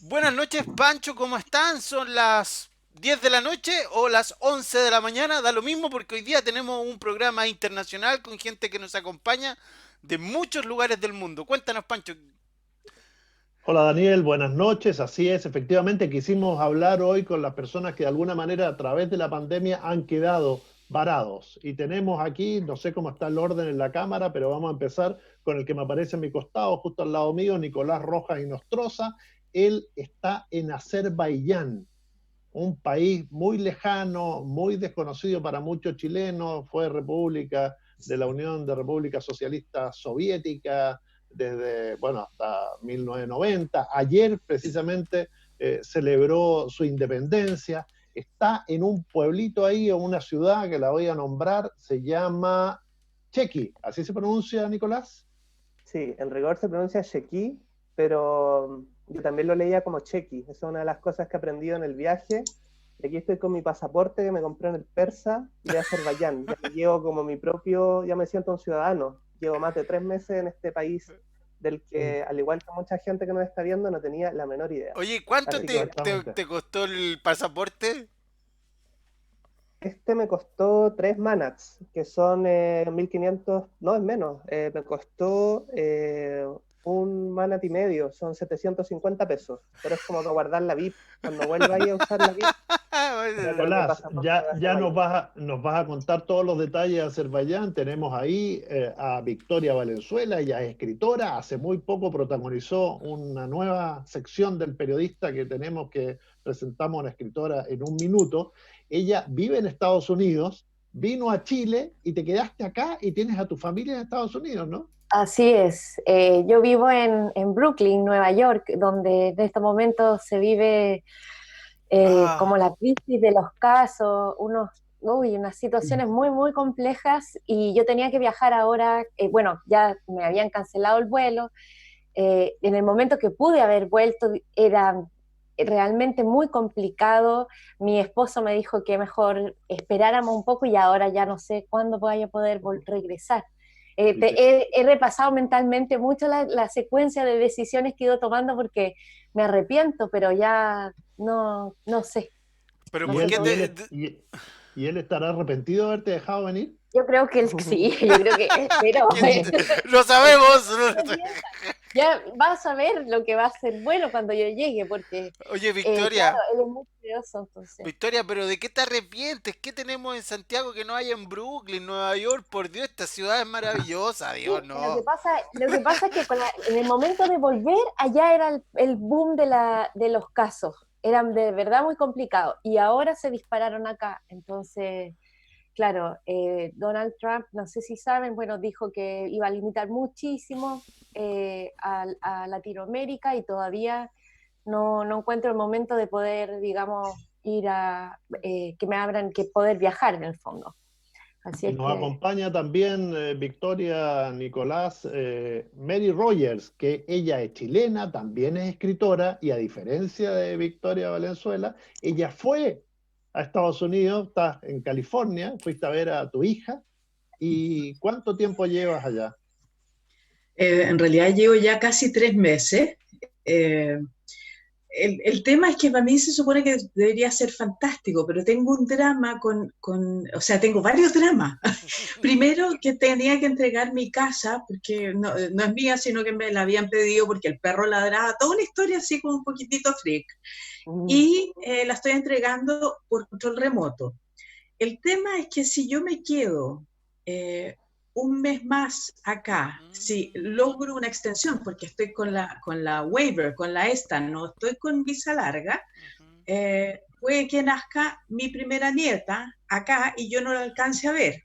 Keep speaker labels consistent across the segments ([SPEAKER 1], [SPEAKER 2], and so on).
[SPEAKER 1] Buenas noches, Pancho, ¿cómo están? ¿Son las 10 de la noche o las 11 de la mañana? Da lo mismo porque hoy día tenemos un programa internacional con gente que nos acompaña de muchos lugares del mundo. Cuéntanos, Pancho.
[SPEAKER 2] Hola Daniel, buenas noches. Así es, efectivamente quisimos hablar hoy con las personas que de alguna manera a través de la pandemia han quedado varados. Y tenemos aquí, no sé cómo está el orden en la cámara, pero vamos a empezar con el que me aparece a mi costado, justo al lado mío, Nicolás Rojas y Nostroza. Él está en Azerbaiyán, un país muy lejano, muy desconocido para muchos chilenos, fue república de la Unión de Repúblicas Socialistas Soviética desde, bueno, hasta 1990. Ayer precisamente celebró su independencia. Está en un pueblito ahí, o una ciudad que la voy a nombrar, se llama Chequi. ¿Así se pronuncia, Nicolás?
[SPEAKER 3] Sí, en rigor se pronuncia Sheki, pero yo también lo leía como Chequi. Esa es una de las cosas que he aprendido en el viaje. Y aquí estoy con mi pasaporte que me compré en el Persa de Azerbaiyán. Ya me llevo como mi propio, ya me siento un ciudadano. Llevo más de 3 meses en este país del que, al igual que mucha gente que nos está viendo, no tenía la menor idea.
[SPEAKER 1] Oye, ¿cuánto
[SPEAKER 3] Así que
[SPEAKER 2] Exactamente.
[SPEAKER 1] te costó el pasaporte?
[SPEAKER 3] este me costó 3 manats, que son 1500, no es menos, me costó un manat y medio, son 750 pesos, pero es como para guardar la VIP. Cuando vuelva ahí a usar la VIP, voy a traer mi
[SPEAKER 2] Nicolás,
[SPEAKER 3] pasaporte
[SPEAKER 2] ya,
[SPEAKER 3] de
[SPEAKER 2] ya
[SPEAKER 3] Azerbaiyán.
[SPEAKER 2] nos vas a contar todos los detalles de Azerbaiyán. Tenemos ahí a Victoria Valenzuela, ella es escritora, hace muy poco protagonizó una nueva sección del periodista que tenemos que presentamos a una escritora en un minuto. Ella vive en Estados Unidos, vino a Chile y te quedaste acá y tienes a tu familia en Estados Unidos, ¿no?
[SPEAKER 4] Así es. Yo vivo en Brooklyn, Nueva York, donde en estos momentos se vive como
[SPEAKER 1] Ah,
[SPEAKER 4] la crisis de los casos, unas situaciones muy, muy complejas y yo tenía que viajar ahora, bueno, ya me habían cancelado el vuelo, en el momento que pude haber vuelto era realmente muy complicado. Mi esposo me dijo que mejor esperáramos un poco y ahora ya no sé cuándo vaya a poder regresar. He repasado mentalmente mucho la secuencia de decisiones que he ido tomando porque me arrepiento, pero ya no sé,
[SPEAKER 1] pero
[SPEAKER 4] no
[SPEAKER 2] ¿Y
[SPEAKER 4] sé
[SPEAKER 1] ¿por
[SPEAKER 2] él,
[SPEAKER 1] qué
[SPEAKER 4] qué
[SPEAKER 2] y
[SPEAKER 4] voy a
[SPEAKER 2] él,
[SPEAKER 4] hacer.
[SPEAKER 1] te...
[SPEAKER 2] y él estará arrepentido de haberte dejado venir?
[SPEAKER 4] Yo creo que sí, yo creo que espero.
[SPEAKER 1] ¿Quién lo sabemos?
[SPEAKER 4] Ya vas a ver lo que va a ser bueno cuando yo llegue, porque
[SPEAKER 1] Oye,
[SPEAKER 4] claro,
[SPEAKER 1] Victoria,
[SPEAKER 4] él es muy curioso, entonces.
[SPEAKER 1] Victoria, pero ¿de qué te arrepientes? ¿Qué tenemos en Santiago que no hay en Brooklyn, Nueva York? Por Dios, esta ciudad es maravillosa, Dios,
[SPEAKER 4] Sí,
[SPEAKER 1] no.
[SPEAKER 4] lo que pasa es que en el momento de volver, allá era el boom de los casos. Eran de verdad muy complicados. Y ahora se dispararon acá. Entonces, claro, Donald Trump, no sé si saben, bueno, dijo que iba a limitar muchísimo a Latinoamérica y todavía no encuentro el momento de poder, digamos, ir que me abran, que poder viajar en el fondo. Así
[SPEAKER 2] Y
[SPEAKER 4] es
[SPEAKER 2] nos
[SPEAKER 4] que
[SPEAKER 2] acompaña también Victoria Nicolás, Mary Rogers, que ella es chilena, también es escritora, y a diferencia de Victoria Valenzuela, ella fue a Estados Unidos, estás en California, fuiste a ver a tu hija. ¿Y cuánto tiempo llevas allá?
[SPEAKER 5] En realidad llevo ya casi 3 meses. Eh, el tema es que para mí se supone que debería ser fantástico, pero tengo un drama o sea, tengo varios dramas. Primero, que tenía que entregar mi casa, porque no es mía, sino que me la habían pedido porque el perro ladraba, toda una historia así como un poquitito freak.
[SPEAKER 3] Mm.
[SPEAKER 5] Y la estoy entregando por control remoto. El tema es que si yo me quedo eh, un mes más acá, si logro una extensión, porque estoy con la waiver, con la esta, no estoy con visa larga, puede que nazca mi primera nieta acá y yo no la alcance a ver.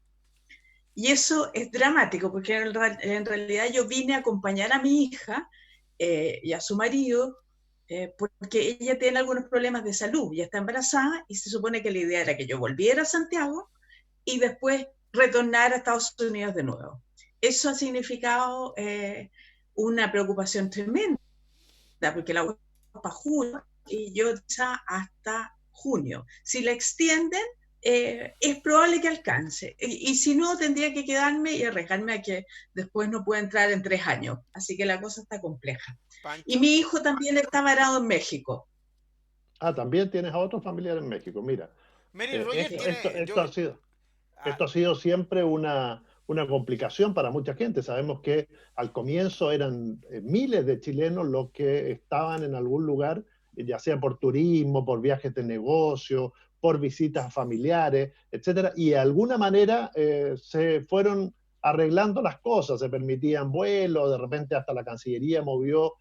[SPEAKER 5] Y eso es dramático, porque en realidad yo vine a acompañar a mi hija y a su marido, porque ella tiene algunos problemas de salud, ya está embarazada y se supone que la idea era que yo volviera a Santiago y después retornar a Estados Unidos de nuevo. Eso ha significado una preocupación tremenda, porque la para junio y yo hasta junio. Si la extienden, es probable que alcance. Y si no, tendría que quedarme y arriesgarme a que después no pueda entrar en 3 años. Así que la cosa está compleja. Y
[SPEAKER 1] Pancho.
[SPEAKER 5] mi hijo también está varado en México.
[SPEAKER 2] Ah, también tienes a otros familiares en México. Mira,
[SPEAKER 1] Mary Roger
[SPEAKER 5] Sí.
[SPEAKER 1] tiene.
[SPEAKER 2] esto ha sido, esto ha sido siempre una complicación para mucha gente. Sabemos que al comienzo eran miles de chilenos los que estaban en algún lugar, ya sea por turismo, por viajes de negocio, por visitas familiares, etcétera, y de alguna manera se fueron arreglando las cosas, se permitían vuelos, de repente hasta la Cancillería movió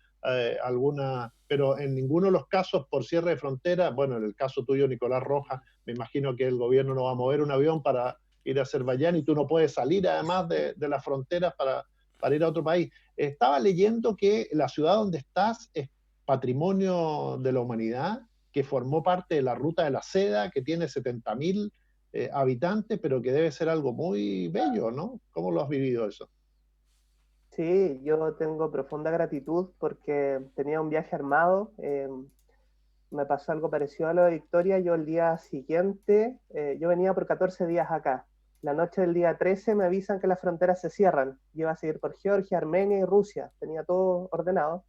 [SPEAKER 2] alguna, pero en ninguno de los casos por cierre de frontera, bueno, en el caso tuyo, Nicolás Rojas, me imagino que el gobierno no va a mover un avión para ir a Azerbaiyán y tú no puedes salir además de las fronteras para ir a otro país. Estaba leyendo que la ciudad donde estás es patrimonio de la humanidad, que formó parte de la Ruta de la Seda, que tiene 70.000 habitantes, pero que debe ser algo muy bello, ¿no? ¿Cómo lo has vivido eso?
[SPEAKER 3] Sí, yo tengo profunda gratitud porque tenía un viaje armado. Me pasó algo parecido a lo de Victoria. Yo el día siguiente, yo venía por 14 días acá. La noche del día 13 me avisan que las fronteras se cierran. Yo iba a seguir por Georgia, Armenia y Rusia. Tenía todo ordenado.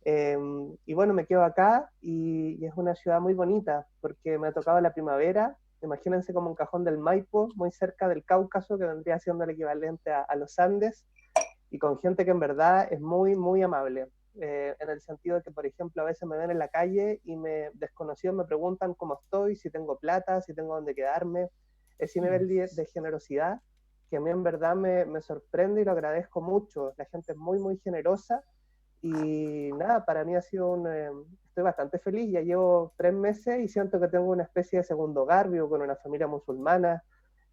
[SPEAKER 3] Y bueno, me quedo acá y es una ciudad muy bonita porque me ha tocado la primavera. Imagínense como un cajón del Maipo, muy cerca del Cáucaso, que vendría siendo el equivalente a los Andes, y con gente que en verdad es muy, muy amable. En el sentido de que, por ejemplo, a veces me ven en la calle y desconocidos me preguntan cómo estoy, si tengo plata, si tengo dónde quedarme. Ese nivel de generosidad que a mí en verdad me sorprende y lo agradezco mucho. La gente es muy, muy generosa y nada, para mí ha sido estoy bastante feliz. Ya llevo 3 meses y siento que tengo una especie de segundo hogar, vivo con una familia musulmana.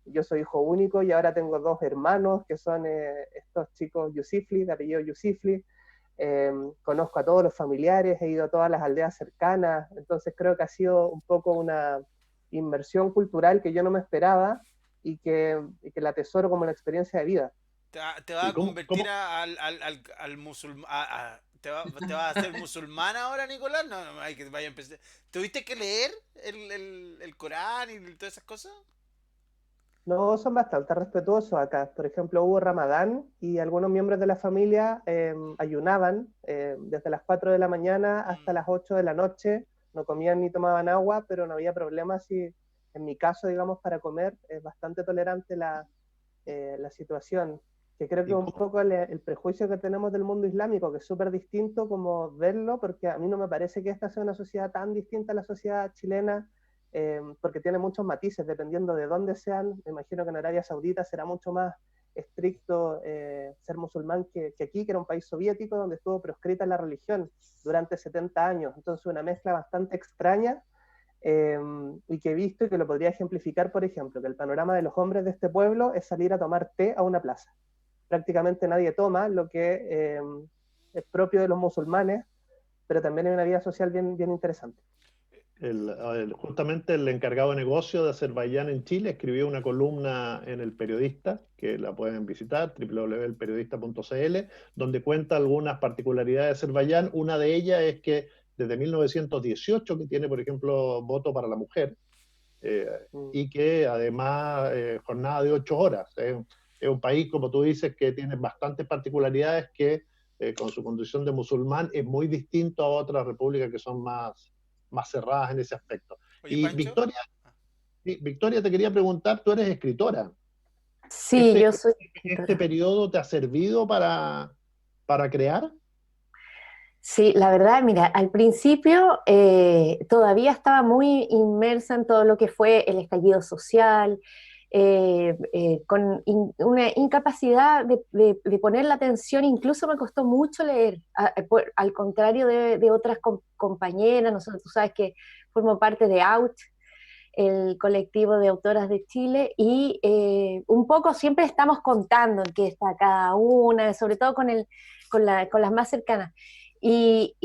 [SPEAKER 3] Yo soy hijo único y ahora tengo 2 hermanos que son estos chicos Yusifli, de apellido Yusifli. Conozco a todos los familiares, he ido a todas las aldeas cercanas, entonces creo que ha sido un poco una inmersión cultural que yo no me esperaba y que la atesoro como una experiencia de vida.
[SPEAKER 1] Te va
[SPEAKER 2] ¿Y
[SPEAKER 1] a convertir
[SPEAKER 2] cómo?
[SPEAKER 1] al musulmán. Te va a hacer musulmán ahora, Nicolás. No, no, hay que vaya a empezar. ¿Tuviste que leer el Corán y todas esas cosas?
[SPEAKER 3] No, son bastante respetuosos acá. Por ejemplo, hubo Ramadán y algunos miembros de la familia ayunaban desde las 4 de la mañana hasta
[SPEAKER 1] Mm.
[SPEAKER 3] las 8 de la noche. No comían ni tomaban agua, pero no había problema si, en mi caso, digamos, para comer, es bastante tolerante la situación. Que creo que
[SPEAKER 2] ¿Y
[SPEAKER 3] un
[SPEAKER 2] cómo?
[SPEAKER 3] poco el prejuicio que tenemos del mundo islámico, que es súper distinto como verlo, porque a mí no me parece que esta sea una sociedad tan distinta a la sociedad chilena, porque tiene muchos matices, dependiendo de dónde sean. Me imagino que en Arabia Saudita será mucho más estricto ser musulmán que aquí, que era un país soviético donde estuvo proscrita la religión durante 70 años. Entonces una mezcla bastante extraña, y que he visto y que lo podría ejemplificar, por ejemplo, que el panorama de los hombres de este pueblo es salir a tomar té a una plaza. Prácticamente nadie toma, lo que es propio de los musulmanes, pero también hay una vida social bien, bien interesante.
[SPEAKER 2] Justamente el encargado de negocio de Azerbaiyán en Chile escribió una columna en El Periodista, que la pueden visitar, www.elperiodista.cl, donde cuenta algunas particularidades de Azerbaiyán. Una de ellas es que desde 1918, que tiene, por ejemplo, voto para la mujer, eh,
[SPEAKER 3] Mm.
[SPEAKER 2] y que además jornada de 8 horas. Es un país, como tú dices, que tiene bastantes particularidades que con su condición de musulmán es muy distinto a otras repúblicas que son más cerradas en ese aspecto.
[SPEAKER 1] Oye,
[SPEAKER 2] Y
[SPEAKER 1] Pancho.
[SPEAKER 2] Victoria, Victoria, te quería preguntar, tú eres escritora.
[SPEAKER 4] Sí,
[SPEAKER 2] ¿Este,
[SPEAKER 4] yo soy
[SPEAKER 2] este
[SPEAKER 4] escritora.
[SPEAKER 2] periodo te ha servido para crear?
[SPEAKER 4] Sí, la verdad, mira, al principio todavía estaba muy inmersa en todo lo que fue el estallido social, con una incapacidad de poner la atención, incluso me costó mucho leer, al contrario de otras compañeras. Nosotros, tú sabes que formo parte de OUT, el colectivo de autoras de Chile, y un poco siempre estamos contando en qué está cada una, sobre todo con las más cercanas. Y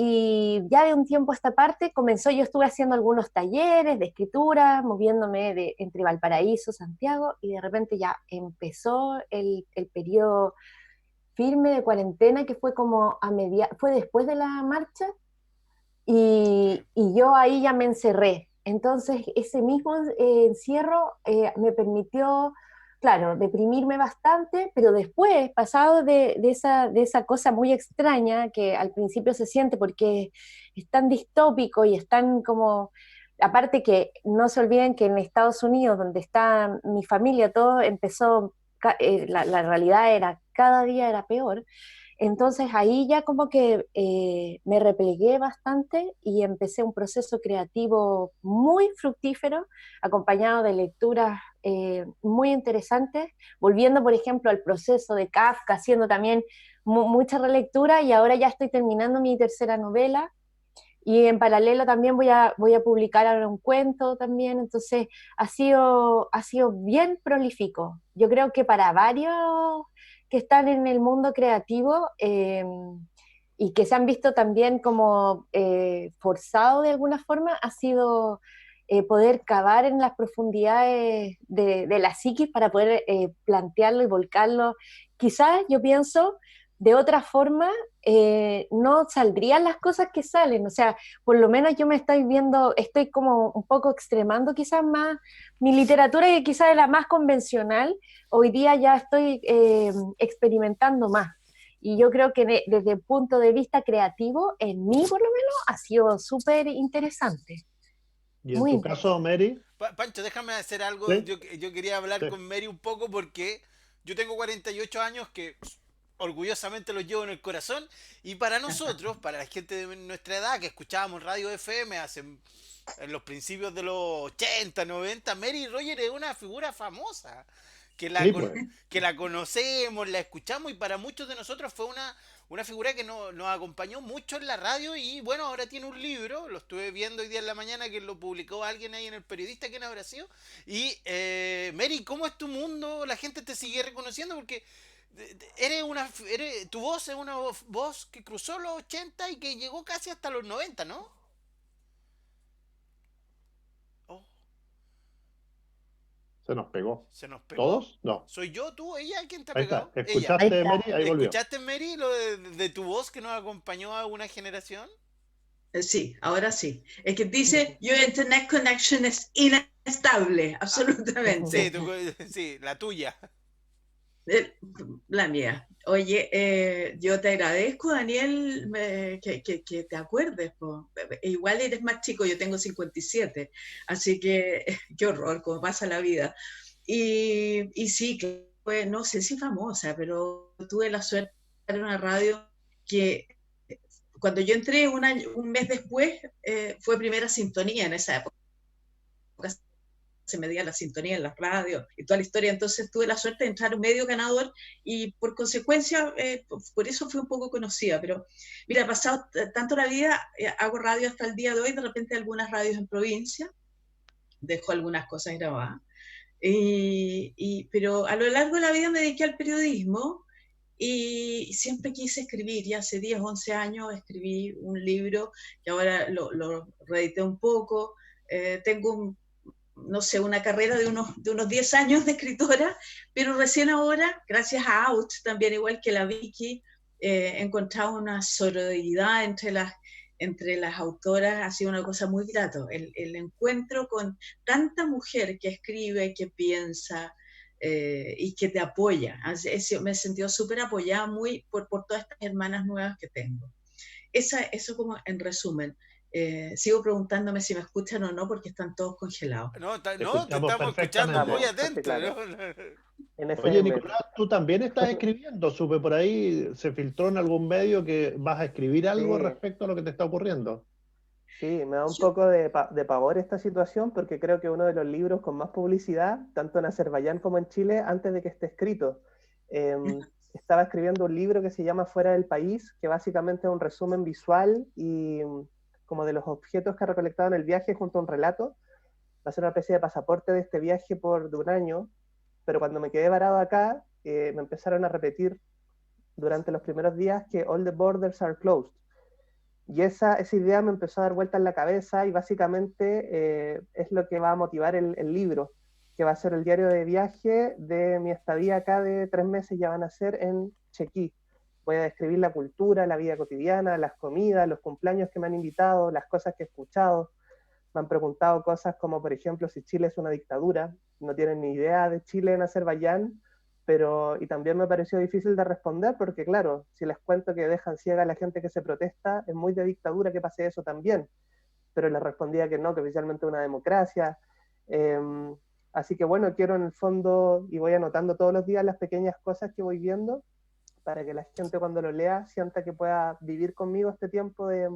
[SPEAKER 4] ya de un tiempo a esta parte comenzó, yo estuve haciendo algunos talleres de escritura, moviéndome entre Valparaíso, Santiago, y de repente ya empezó el periodo firme de cuarentena, que fue como fue después de la marcha,
[SPEAKER 1] Sí.
[SPEAKER 4] y yo ahí ya me encerré. Entonces, ese mismo encierro me permitió, claro, deprimirme bastante, pero después, pasado de esa cosa muy extraña que al principio se siente porque es tan distópico y es tan como... Aparte que no se olviden que en Estados Unidos, donde está mi familia, todo empezó, la realidad era, cada día era peor. Entonces ahí ya como que me replegué bastante y empecé un proceso creativo muy fructífero, acompañado de lecturas muy interesantes, volviendo por ejemplo al proceso de Kafka, haciendo también mucha relectura y ahora ya estoy terminando mi tercera novela y en paralelo también voy a publicar ahora un cuento también, entonces ha sido bien prolífico. Yo creo que para varios que están en el mundo creativo y que se han visto también como forzados de alguna forma, ha sido poder cavar en las profundidades de la psiquis para poder plantearlo y volcarlo. Quizás yo pienso de otra forma no saldrían las cosas que salen, o sea, por lo menos yo me estoy viendo, estoy como un poco extremando quizás más mi literatura que quizás es la más convencional, hoy día ya estoy experimentando más. Y yo creo que desde el punto de vista creativo, en mí por lo menos, ha sido súper interesante.
[SPEAKER 2] Y en
[SPEAKER 4] Muy
[SPEAKER 2] tu
[SPEAKER 4] interesante.
[SPEAKER 2] caso, Mary,
[SPEAKER 1] Pancho, déjame hacer algo.
[SPEAKER 2] ¿sí?
[SPEAKER 1] Yo quería hablar
[SPEAKER 2] Sí.
[SPEAKER 1] con Mary un poco porque yo tengo 48 años que orgullosamente los llevo en el corazón. Y para nosotros, para la gente de nuestra edad que escuchábamos radio FM en los principios de los 80, 90, Mary Roger es una figura famosa. Que la,
[SPEAKER 2] Sí,
[SPEAKER 1] con-
[SPEAKER 2] pues.
[SPEAKER 1] que la conocemos, la escuchamos y para muchos de nosotros fue una figura que nos acompañó mucho en la radio y bueno, ahora tiene un libro, lo estuve viendo hoy día en la mañana que lo publicó alguien ahí en el periodista, ¿quién habrá sido? Y Mary, ¿cómo es tu mundo? ¿La gente te sigue reconociendo? Porque tu voz es una voz que cruzó los 80 y que llegó casi hasta los 90, ¿no? Oh,
[SPEAKER 2] Se nos pegó.
[SPEAKER 1] se nos pegó.
[SPEAKER 2] ¿Todos? No.
[SPEAKER 1] ¿Soy yo, tú, ella? ¿Quién te ha
[SPEAKER 2] Ahí está.
[SPEAKER 1] pegado? Ella.
[SPEAKER 4] Ahí
[SPEAKER 2] ¿Escuchaste,
[SPEAKER 4] está.
[SPEAKER 2] Mary? Ahí volvió.
[SPEAKER 1] ¿Escuchaste, Mary, lo de tu voz que nos acompañó a una generación?
[SPEAKER 5] Sí, ahora sí. Es que dice, your internet connection es inestable,
[SPEAKER 1] Sí,
[SPEAKER 5] absolutamente.
[SPEAKER 1] sí, la tuya.
[SPEAKER 5] Eh, La mía. Oye, yo te agradezco, Daniel, que te acuerdes, po. Igual eres más chico, yo tengo 57, así que qué horror, cómo pasa la vida. Y sí, que fue, no sé si famosa, pero tuve la suerte de estar en una radio que cuando yo entré un mes después, fue primera sintonía en esa época, se medía la sintonía en las radios y toda la historia, entonces tuve la suerte de entrar a un medio ganador y por consecuencia, por eso fui un poco conocida, pero mira, he pasado tanto la vida, hago radio hasta el día de hoy, de repente algunas radios en provincia, dejo algunas cosas grabadas, pero a lo largo de la vida me dediqué al periodismo y siempre quise escribir, y hace 10, 11 años escribí un libro que ahora lo reedité un poco, tengo no sé, una carrera de unos 10 años de escritora, pero recién ahora, gracias a Out, también igual que la Vicky, he encontrado una sororidad entre las autoras, ha sido una cosa muy grata. El encuentro con tanta mujer que escribe, que piensa y que te apoya. Me he sentido súper apoyada por todas estas hermanas nuevas que tengo. Eso como en resumen. Sigo preguntándome si me escuchan o no porque están todos congelados.
[SPEAKER 1] No,
[SPEAKER 2] Te
[SPEAKER 1] no, te
[SPEAKER 2] escuchamos
[SPEAKER 1] estamos escuchando muy
[SPEAKER 2] perfectamente.
[SPEAKER 3] Estamos, fuerte y
[SPEAKER 1] atentos,
[SPEAKER 3] claro,
[SPEAKER 1] ¿no?
[SPEAKER 3] en
[SPEAKER 2] Oye,
[SPEAKER 3] FM.
[SPEAKER 2] Nicolás, tú también estás escribiendo. Supe por ahí, se filtró en algún medio que vas a escribir algo
[SPEAKER 3] Sí,
[SPEAKER 2] respecto a lo que te está ocurriendo.
[SPEAKER 3] sí, me da un
[SPEAKER 5] Yo-
[SPEAKER 3] poco de pavor esta situación porque creo que uno de los libros con más publicidad, tanto en Azerbaiyán como en Chile, antes de que esté escrito. Estaba escribiendo un libro que se llama Fuera del País, que básicamente es un resumen visual y como de los objetos que ha recolectado en el viaje junto a un relato. Va a ser una especie de pasaporte de este viaje de un año, pero cuando me quedé varado acá, me empezaron a repetir durante los primeros días que all the borders are closed. Y esa idea me empezó a dar vuelta en la cabeza y básicamente es lo que va a motivar el libro, que va a ser el diario de viaje de mi estadía acá de 3 meses, ya van a ser en Chequí. Voy a describir la cultura, la vida cotidiana, las comidas, los cumpleaños que me han invitado, las cosas que he escuchado. me han preguntado cosas como, por ejemplo, si Chile es una dictadura, no tienen ni idea de Chile en Azerbaiyán, y también me pareció difícil de responder porque, claro, si les cuento que dejan ciega a la gente que se protesta, es muy de dictadura que pase eso también. Pero les respondía que no, que oficialmente es una democracia. Así que bueno, quiero en el fondo, y voy anotando todos los días las pequeñas cosas que voy viendo, para que la gente cuando lo lea sienta que pueda vivir conmigo este tiempo de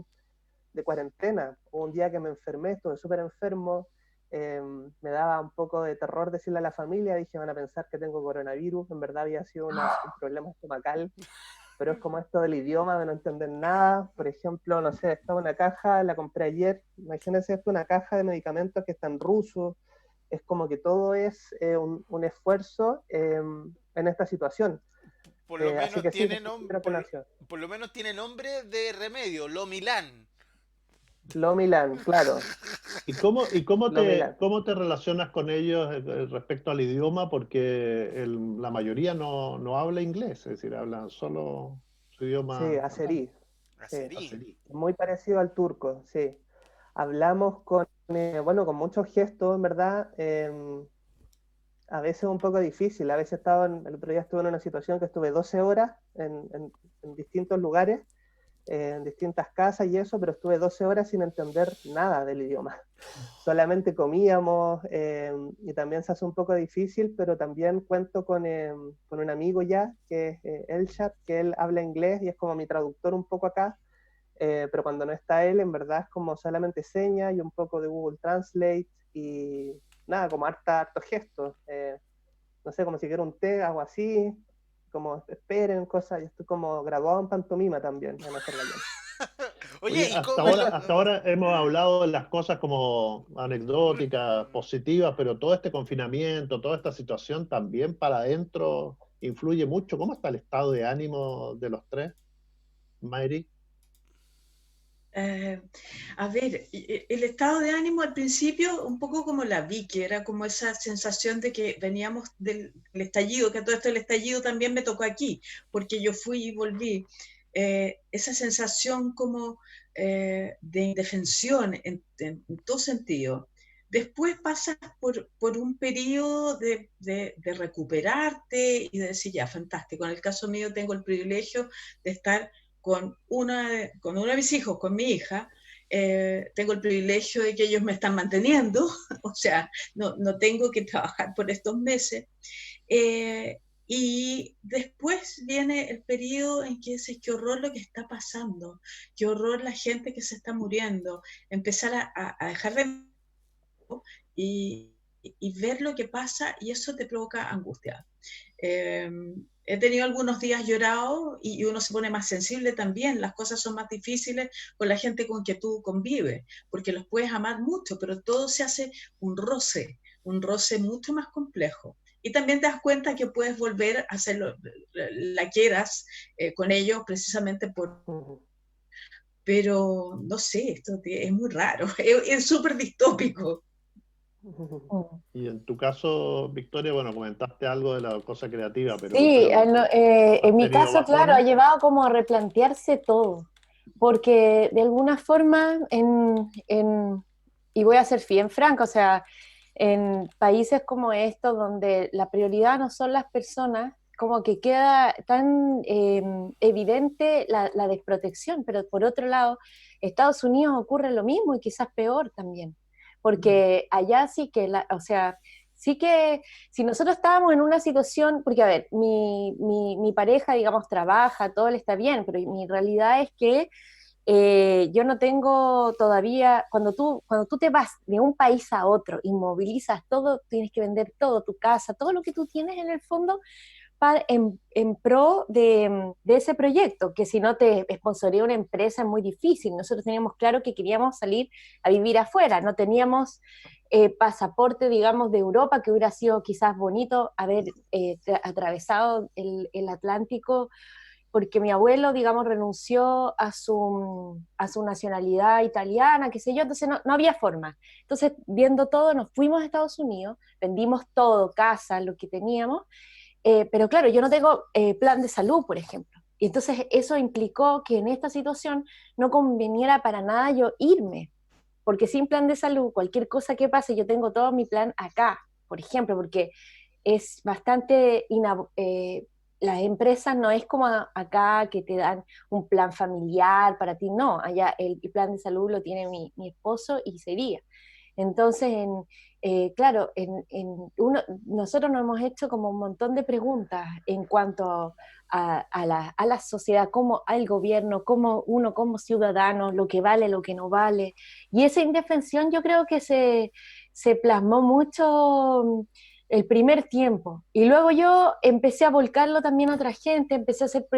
[SPEAKER 3] cuarentena. Hubo un día que me enfermé, estuve súper enfermo, me daba un poco de terror decirle a la familia, dije, van a pensar que tengo coronavirus, en verdad había sido un problema estomacal, pero es como esto del idioma, de no entender nada. Por ejemplo, no sé, estaba una caja, la compré ayer, imagínense esto, una caja de medicamentos que está en ruso, es como que todo es un esfuerzo en esta situación.
[SPEAKER 1] Por lo
[SPEAKER 3] Así
[SPEAKER 1] menos
[SPEAKER 3] que sí,
[SPEAKER 1] tiene nombre, por lo menos tiene nombre de remedio, Lomilán.
[SPEAKER 3] Lomilan, claro.
[SPEAKER 2] ¿Y cómo
[SPEAKER 3] Lomilan.
[SPEAKER 2] te relacionas con ellos respecto al idioma? Porque la mayoría no habla inglés, es decir, hablan solo su idioma
[SPEAKER 3] Sí,
[SPEAKER 2] natal.
[SPEAKER 3] azerí. Sí.
[SPEAKER 1] Azerí.
[SPEAKER 3] Muy parecido al turco, sí. Hablamos con muchos gestos, en verdad. A veces un poco difícil. A veces el otro día estuve en una situación que estuve 12 horas en distintos lugares, en distintas casas y eso, pero estuve 12 horas sin entender nada del idioma. Solamente comíamos, y también se hace un poco difícil, pero también cuento con un amigo ya, que es Elshad, que él habla inglés y es como mi traductor un poco acá, pero cuando no está él, en verdad es como solamente señas y un poco de Google Translate y nada, como harto gestos. No sé, como si quiera un té, hago así, como esperen, cosas. Yo estoy como graduado en pantomima también en Azerbaiyán.
[SPEAKER 1] Oye, ¿y
[SPEAKER 2] hasta
[SPEAKER 1] cómo?
[SPEAKER 2] ahora hemos hablado de las cosas como anecdóticas, positivas, pero todo este confinamiento, toda esta situación también para adentro influye mucho. ¿Cómo está el estado de ánimo de los tres, Mayri?
[SPEAKER 5] A ver, el estado de ánimo al principio, un poco como la vi, que era como esa sensación de que veníamos del estallido, que todo esto del estallido también me tocó aquí, porque yo fui y volví. Esa sensación como de indefensión en todo sentido. Después pasas por un periodo de recuperarte y de decir, ya, fantástico. En el caso mío tengo el privilegio de estar con uno de mis hijos, con mi hija. Tengo el privilegio de que ellos me están manteniendo, o sea, no tengo que trabajar por estos meses. Y después viene el periodo en que dices, qué horror lo que está pasando, qué horror la gente que se está muriendo, empezar a dejar de y ver lo que pasa, y eso te provoca angustia. He tenido algunos días llorado y uno se pone más sensible también, las cosas son más difíciles con la gente con que tú convives, porque los puedes amar mucho, pero todo se hace un roce mucho más complejo. Y también te das cuenta que puedes volver a hacerlo, la quieras con ellos precisamente por... Pero no sé, esto es muy raro, es súper distópico.
[SPEAKER 2] Y en tu caso, Victoria, bueno, comentaste algo de la cosa creativa,
[SPEAKER 4] Sí,
[SPEAKER 2] pero
[SPEAKER 4] en
[SPEAKER 2] ¿has
[SPEAKER 4] mi
[SPEAKER 2] tenido
[SPEAKER 4] caso, claro, ha
[SPEAKER 2] bajones?
[SPEAKER 4] llevado como a replantearse todo, porque de alguna forma, y voy a ser bien franca, o sea, en países como estos, donde la prioridad no son las personas, como que queda tan evidente la desprotección, pero por otro lado, Estados Unidos ocurre lo mismo y quizás peor también, porque allá sí que, o sea, sí que si nosotros estábamos en una situación, porque a ver, mi pareja, digamos, trabaja, todo le está bien, pero mi realidad es que yo no tengo todavía, cuando tú te vas de un país a otro, inmovilizas todo, tienes que vender todo, tu casa, todo lo que tú tienes en el fondo en pro de ese proyecto, que si no te sponsoría una empresa es muy difícil. Nosotros teníamos claro que queríamos salir a vivir afuera, no teníamos pasaporte, digamos, de Europa, que hubiera sido quizás bonito haber atravesado el Atlántico, porque mi abuelo, digamos, renunció a su nacionalidad italiana, qué sé yo, entonces no había forma. Entonces, viendo todo, nos fuimos a Estados Unidos, vendimos todo, casa, lo que teníamos, pero claro, yo no tengo plan de salud, por ejemplo. Y entonces eso implicó que en esta situación no conveniera para nada yo irme, porque sin plan de salud, cualquier cosa que pase, yo tengo todo mi plan acá, por ejemplo, porque es bastante, las empresas no es como acá que te dan un plan familiar para ti, no, allá el plan de salud lo tiene mi esposo y sería. Entonces, claro, nosotros nos hemos hecho como un montón de preguntas en cuanto a la sociedad, como al gobierno, como uno como ciudadano, lo que vale, lo que no vale. Y esa indefensión yo creo que se plasmó mucho el primer tiempo. Y luego yo empecé a volcarlo también a otra gente, empecé a hacer,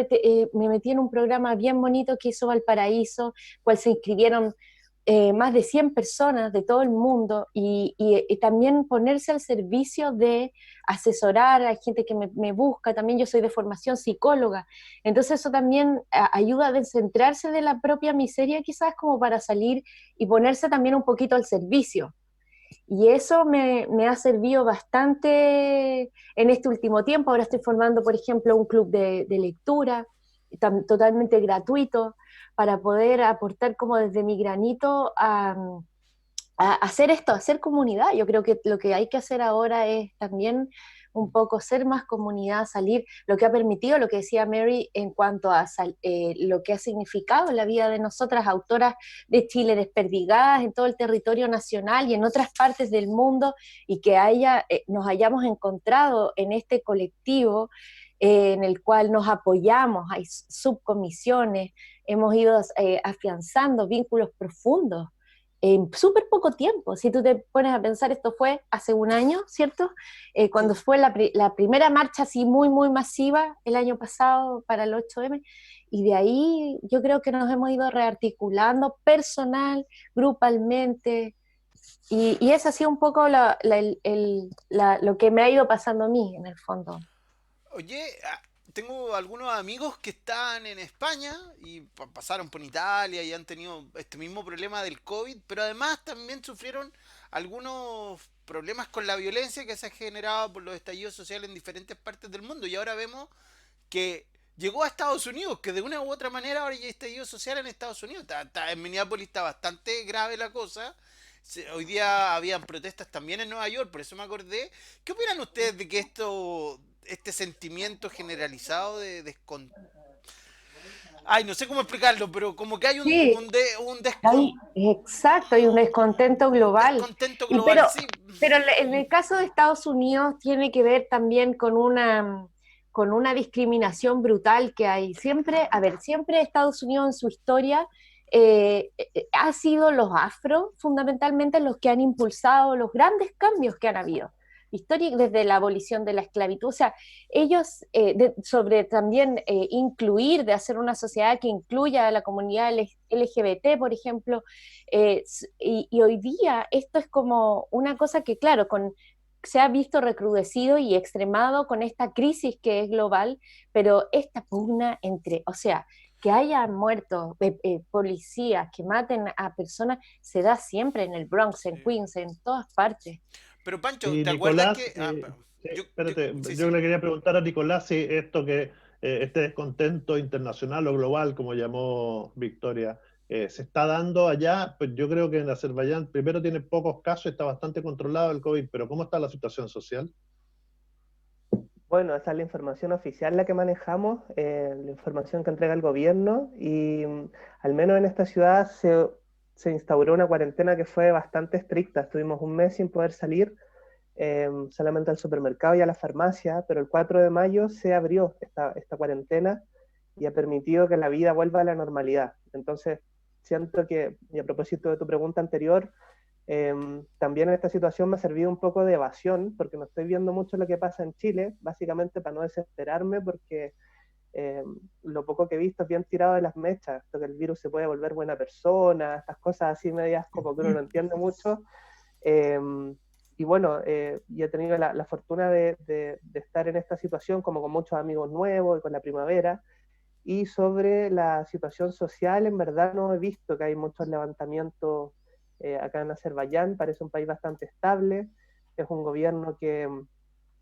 [SPEAKER 4] me metí en un programa bien bonito que hizo Valparaíso, cual se inscribieron más de 100 personas de todo el mundo y también ponerse al servicio de asesorar a gente que me busca. También yo soy de formación psicóloga, entonces eso también ayuda a descentrarse de la propia miseria quizás como para salir y ponerse también un poquito al servicio. Y eso me ha servido bastante en este último tiempo. Ahora estoy formando, por ejemplo, un club de lectura totalmente gratuito para poder aportar como desde mi granito a hacer esto, a hacer comunidad. Yo creo que lo que hay que hacer ahora es también un poco ser más comunidad, salir, lo que ha permitido, lo que decía Mary en cuanto a lo que ha significado en la vida de nosotras, autoras de Chile desperdigadas en todo el territorio nacional y en otras partes del mundo, y que nos hayamos encontrado en este colectivo en el cual nos apoyamos, hay subcomisiones, hemos ido afianzando vínculos profundos en súper poco tiempo. Si tú te pones a pensar, esto fue hace un año, ¿cierto? Cuando fue la primera marcha así muy, muy masiva el año pasado para el 8M, y de ahí yo creo que nos hemos ido rearticulando personal, grupalmente, y eso ha sido un poco lo que me ha ido pasando a mí, en el fondo.
[SPEAKER 1] Oye, tengo algunos amigos que están en España y pasaron por Italia y han tenido este mismo problema del COVID, pero además también sufrieron algunos problemas con la violencia que se ha generado por los estallidos sociales en diferentes partes del mundo. Y ahora vemos que llegó a Estados Unidos, que de una u otra manera ahora ya hay estallido social en Estados Unidos. En Minneapolis está bastante grave la cosa. Hoy día habían protestas también en Nueva York, por eso me acordé. ¿Qué opinan ustedes de que este sentimiento generalizado de Ay, no sé cómo explicarlo, pero como que hay
[SPEAKER 4] Sí, exacto, hay un descontento
[SPEAKER 1] un
[SPEAKER 4] global.
[SPEAKER 1] descontento
[SPEAKER 4] Y
[SPEAKER 1] global, sí.
[SPEAKER 4] pero en el caso de Estados Unidos tiene que ver también con una discriminación brutal que hay. Siempre, a ver, siempre Estados Unidos en su historia ha sido los afro, fundamentalmente, los que han impulsado los grandes cambios que han habido. Histórica desde la abolición de la esclavitud, o sea, ellos sobre también incluir, de hacer una sociedad que incluya a la comunidad LGBT, por ejemplo, y hoy día esto es como una cosa que, claro, se ha visto recrudecido y extremado con esta crisis que es global, pero esta pugna o sea, que haya muertos policías que maten a personas, se da siempre en el Bronx, en Queens, en todas partes.
[SPEAKER 1] Pero Pancho,
[SPEAKER 2] Y
[SPEAKER 1] ¿te acuerdas
[SPEAKER 2] Nicolás,
[SPEAKER 1] que
[SPEAKER 2] sí,
[SPEAKER 1] yo,
[SPEAKER 2] espérate,
[SPEAKER 1] sí,
[SPEAKER 2] yo
[SPEAKER 1] sí.
[SPEAKER 2] le quería preguntar a Nicolás si esto que este descontento internacional o global, como llamó Victoria, se está dando allá. Pues yo creo que en Azerbaiyán primero tiene pocos casos, está bastante controlado el COVID, pero ¿cómo está la situación social?
[SPEAKER 3] Bueno, esa es la información oficial la que manejamos, la información que entrega el gobierno, y al menos en esta ciudad se instauró una cuarentena que fue bastante estricta. Estuvimos un mes sin poder salir, solamente al supermercado y a la farmacia, pero el 4 de mayo se abrió esta cuarentena y ha permitido que la vida vuelva a la normalidad. Entonces, siento que, y a propósito de tu pregunta anterior, también en esta situación me ha servido un poco de evasión, porque no estoy viendo mucho lo que pasa en Chile, básicamente para no desesperarme, porque lo poco que he visto es bien tirado de las mechas, esto que el virus se puede volver buena persona, estas cosas así medias como que uno no entiende mucho. Y bueno, yo he tenido la fortuna de estar en esta situación como con muchos amigos nuevos y con la primavera. Y sobre la situación social, en verdad no he visto que hay muchos levantamientos acá en Azerbaiyán. Parece un país bastante estable. Es un gobierno que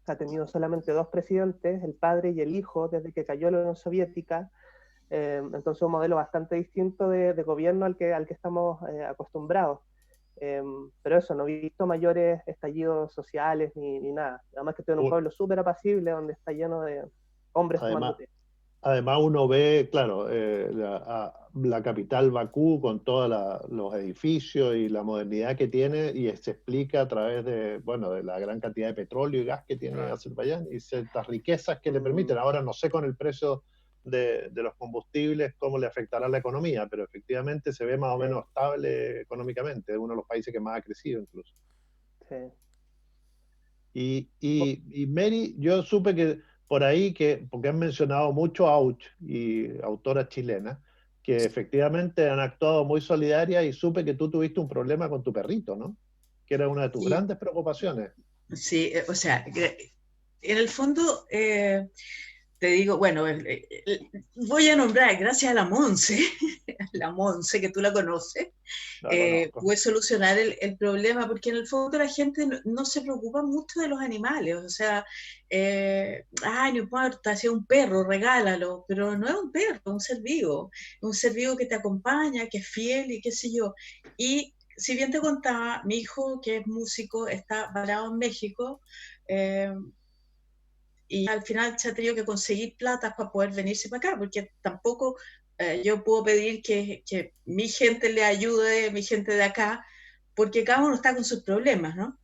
[SPEAKER 3] ha tenido solamente dos presidentes, el padre y el hijo, desde que cayó la Unión Soviética. Entonces un modelo bastante distinto de gobierno al que estamos acostumbrados. Pero eso, no he visto mayores estallidos sociales ni nada. Además que estoy en un pueblo súper apacible donde está lleno de hombres tomando té.
[SPEAKER 2] Además uno ve, claro, la capital Bakú con todos los edificios y la modernidad que tiene, y se explica a través de, bueno, de la gran cantidad de petróleo y gas que tiene Azerbaiyán y ciertas riquezas que le permiten. Ahora no sé con el precio de los combustibles cómo le afectará la economía, pero efectivamente se ve más o menos estable económicamente. Es uno de los países que más ha crecido incluso.
[SPEAKER 3] Sí.
[SPEAKER 2] Y Mary, yo supe que por ahí, porque han mencionado mucho a Auch y autoras chilenas, que efectivamente han actuado muy solidarias, y supe que tú tuviste un problema con tu perrito, ¿no? Que era una de tus grandes preocupaciones.
[SPEAKER 5] Sí, o sea, en el fondo, te digo, bueno, voy a nombrar, gracias a la Monse, que tú la conoces, pude solucionar el problema, porque en el fondo la gente no se preocupa mucho de los animales, o sea, ay, no importa, si es un perro, regálalo, pero no es un perro, es un ser vivo que te acompaña, que es fiel y qué sé yo. Y si bien te contaba, mi hijo, que es músico, está varado en México, y al final se ha tenido que conseguir plata para poder venirse para acá, porque tampoco yo puedo pedir que mi gente le ayude, mi gente de acá, porque cada uno está con sus problemas, ¿no?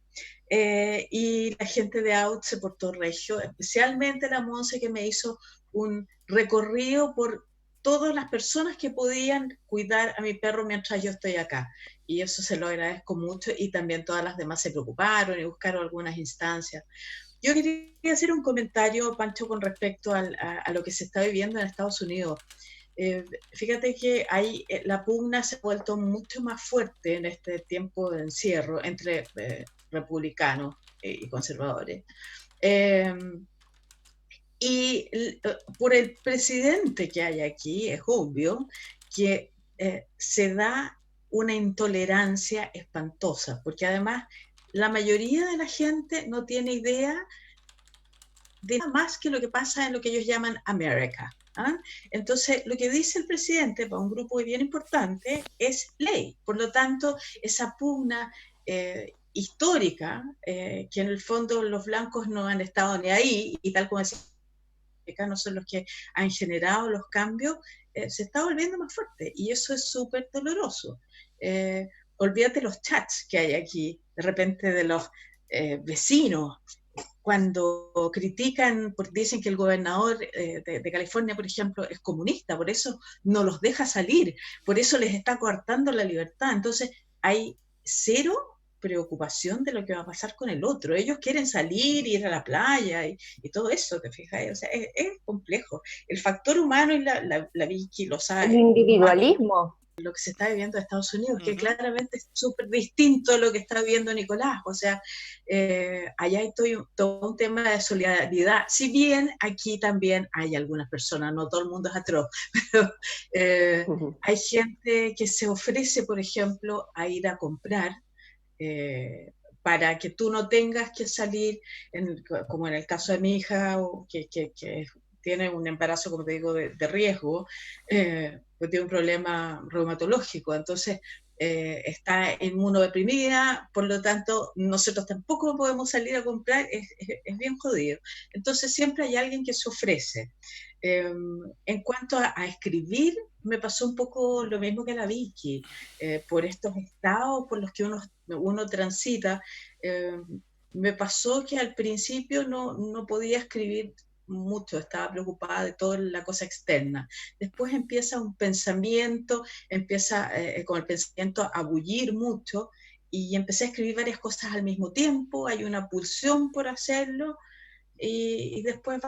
[SPEAKER 5] Y la gente de Out se portó regio, especialmente la Monse, que me hizo un recorrido por todas las personas que podían cuidar a mi perro mientras yo estoy acá. Y eso se lo agradezco mucho, y también todas las demás se preocuparon y buscaron algunas instancias. Yo quería hacer un comentario, Pancho, con respecto a lo que se está viviendo en Estados Unidos. Fíjate que la pugna se ha vuelto mucho más fuerte en este tiempo de encierro entre republicanos y conservadores. Y por el presidente que hay aquí, es obvio que se da una intolerancia espantosa, porque además la mayoría de la gente no tiene idea de nada más que lo que pasa en lo que ellos llaman América. Entonces, lo que dice el presidente para un grupo bien importante es ley. Por lo tanto, esa pugna histórica, que en el fondo los blancos no han estado ni ahí, y tal como decía, los americanos son los que han generado los cambios, se está volviendo más fuerte, y eso es súper doloroso. Olvídate los chats que hay aquí, de repente, de los vecinos, cuando critican, porque dicen que el gobernador de California, por ejemplo, es comunista, por eso no los deja salir, por eso les está coartando la libertad. Entonces hay cero preocupación de lo que va a pasar con el otro. Ellos quieren salir, ir a la playa y todo eso, ¿te fijas? O sea, es complejo. El factor humano, y la Vicky lo sabe.
[SPEAKER 4] El individualismo.
[SPEAKER 5] Lo que se está viviendo en Estados Unidos, que claramente es súper distinto a lo que está viviendo Nicolás. O sea, allá hay todo un tema de solidaridad. Si bien aquí también hay algunas personas, no todo el mundo es atroz, pero hay gente que se ofrece, por ejemplo, a ir a comprar para que tú no tengas que salir, como en el caso de mi hija, que tiene un embarazo, como te digo, de riesgo, pues tiene un problema reumatológico, entonces está inmunodeprimida, por lo tanto nosotros tampoco podemos salir a comprar, es bien jodido. Entonces siempre hay alguien que se ofrece. En cuanto a escribir, me pasó un poco lo mismo que a la Vicky, por estos estados por los que uno transita. Me pasó que al principio no podía escribir mucho, estaba preocupada de toda la cosa externa. Después empieza un pensamiento, con el pensamiento a bullir mucho, y empecé a escribir varias cosas al mismo tiempo, hay una pulsión por hacerlo, y después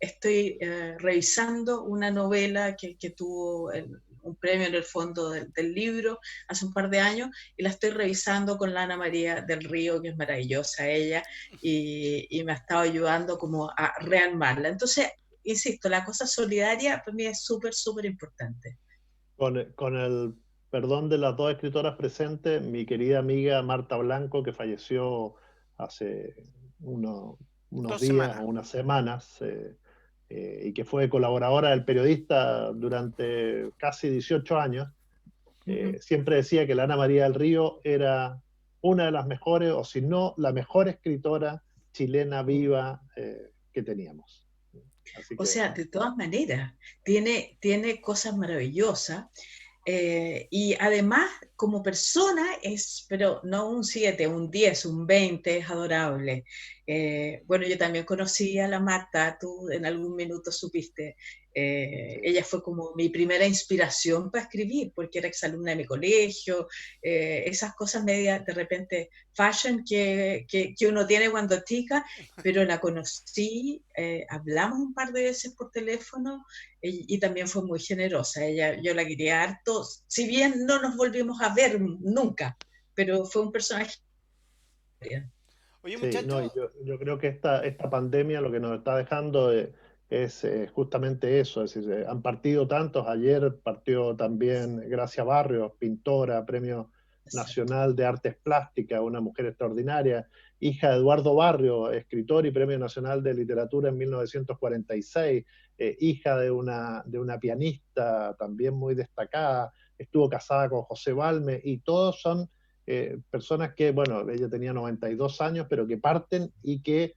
[SPEAKER 5] estoy revisando una novela que tuvo un premio en el fondo del libro hace un par de años, y la estoy revisando con la Ana María del Río, que es maravillosa ella, y me ha estado ayudando como a rearmarla. Entonces, insisto, la cosa solidaria para mí es súper, súper importante.
[SPEAKER 2] Con el perdón de las dos escritoras presentes, mi querida amiga Marta Blanco, que falleció hace unos días o unas semanas, y que fue colaboradora del periodista durante casi 18 años, Siempre decía que la Ana María del Río era una de las mejores, o si no, la mejor escritora chilena viva que teníamos. Así
[SPEAKER 5] O
[SPEAKER 2] que,
[SPEAKER 5] sea, de todas maneras, tiene cosas maravillosas. Y además, como persona, pero no un 7, un 10, un 20, es adorable. Bueno, yo también conocí a la Marta, tú en algún minuto supiste.
[SPEAKER 2] sí.
[SPEAKER 5] Ella fue como mi primera inspiración para escribir, porque era exalumna de mi colegio, esas cosas medias de repente fashion que uno tiene cuando es chica, pero la conocí, hablamos un par de veces por teléfono y también fue muy generosa. Yo la quería harto, si bien no nos volvimos a ver nunca, pero fue un personaje.
[SPEAKER 1] Oye,
[SPEAKER 2] Sí, no,
[SPEAKER 1] muchachos,
[SPEAKER 2] y yo creo que esta pandemia lo que nos está dejando es justamente eso, es decir, han partido tantos, ayer partió también Gracia Barrios, pintora, Premio Nacional de Artes Plásticas, una mujer extraordinaria, hija de Eduardo Barrios, escritor y Premio Nacional de Literatura en 1946, hija de una pianista también muy destacada, estuvo casada con José Balme, y todos son personas que, bueno, ella tenía 92 años, pero que parten y que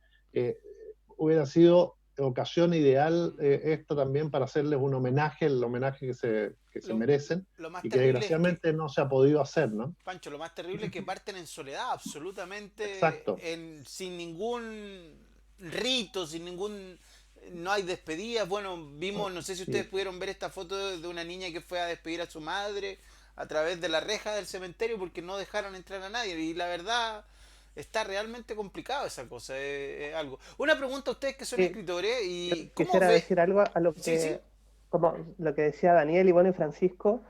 [SPEAKER 2] hubiera sido ocasión ideal esta también para hacerles un homenaje, el homenaje que se
[SPEAKER 1] lo,
[SPEAKER 2] merecen
[SPEAKER 1] lo más
[SPEAKER 2] y que
[SPEAKER 1] terrible es que,
[SPEAKER 2] desgraciadamente no se ha podido hacer, ¿no?
[SPEAKER 1] Pancho, lo más terrible es que parten en soledad, absolutamente,
[SPEAKER 2] Exacto.
[SPEAKER 1] sin ningún rito, sin ningún... No hay despedidas. Bueno, vimos, no sé si ustedes
[SPEAKER 2] Y,
[SPEAKER 1] pudieron ver esta foto de una niña que fue a despedir a su madre a través de la reja del cementerio porque no dejaron entrar a nadie. Y la verdad, está realmente complicado esa cosa, es algo. Una pregunta a ustedes que son
[SPEAKER 3] Sí,
[SPEAKER 1] escritores,
[SPEAKER 3] yo
[SPEAKER 1] ¿y cómo
[SPEAKER 3] quisiera
[SPEAKER 1] ve?
[SPEAKER 3] decir algo a lo
[SPEAKER 1] Sí, sí.
[SPEAKER 3] que, como lo que decía Daniel y bueno y Francisco.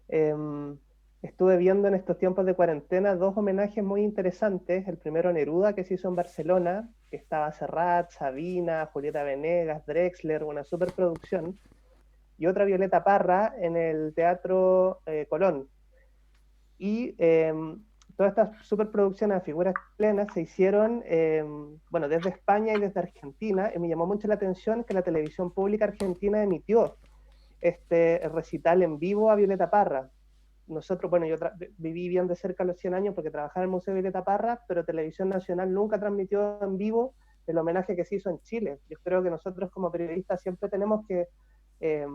[SPEAKER 3] em, Estuve viendo en estos tiempos de cuarentena dos homenajes muy interesantes. El primero a Neruda, que se hizo en Barcelona, que estaba Serrat, Sabina, Julieta Venegas, Drexler, una superproducción. Y otra Violeta Parra en el Teatro Colón. Y todas estas superproducciones a figuras chilenas se hicieron, bueno, desde España y desde Argentina, y me llamó mucho la atención que la televisión pública argentina emitió este recital en vivo a Violeta Parra. Nosotros, bueno, yo viví bien de cerca los 100 años porque trabajaba en el Museo Violeta Parra, pero Televisión Nacional nunca transmitió en vivo el homenaje que se hizo en Chile. Yo creo que nosotros como periodistas siempre tenemos que eh,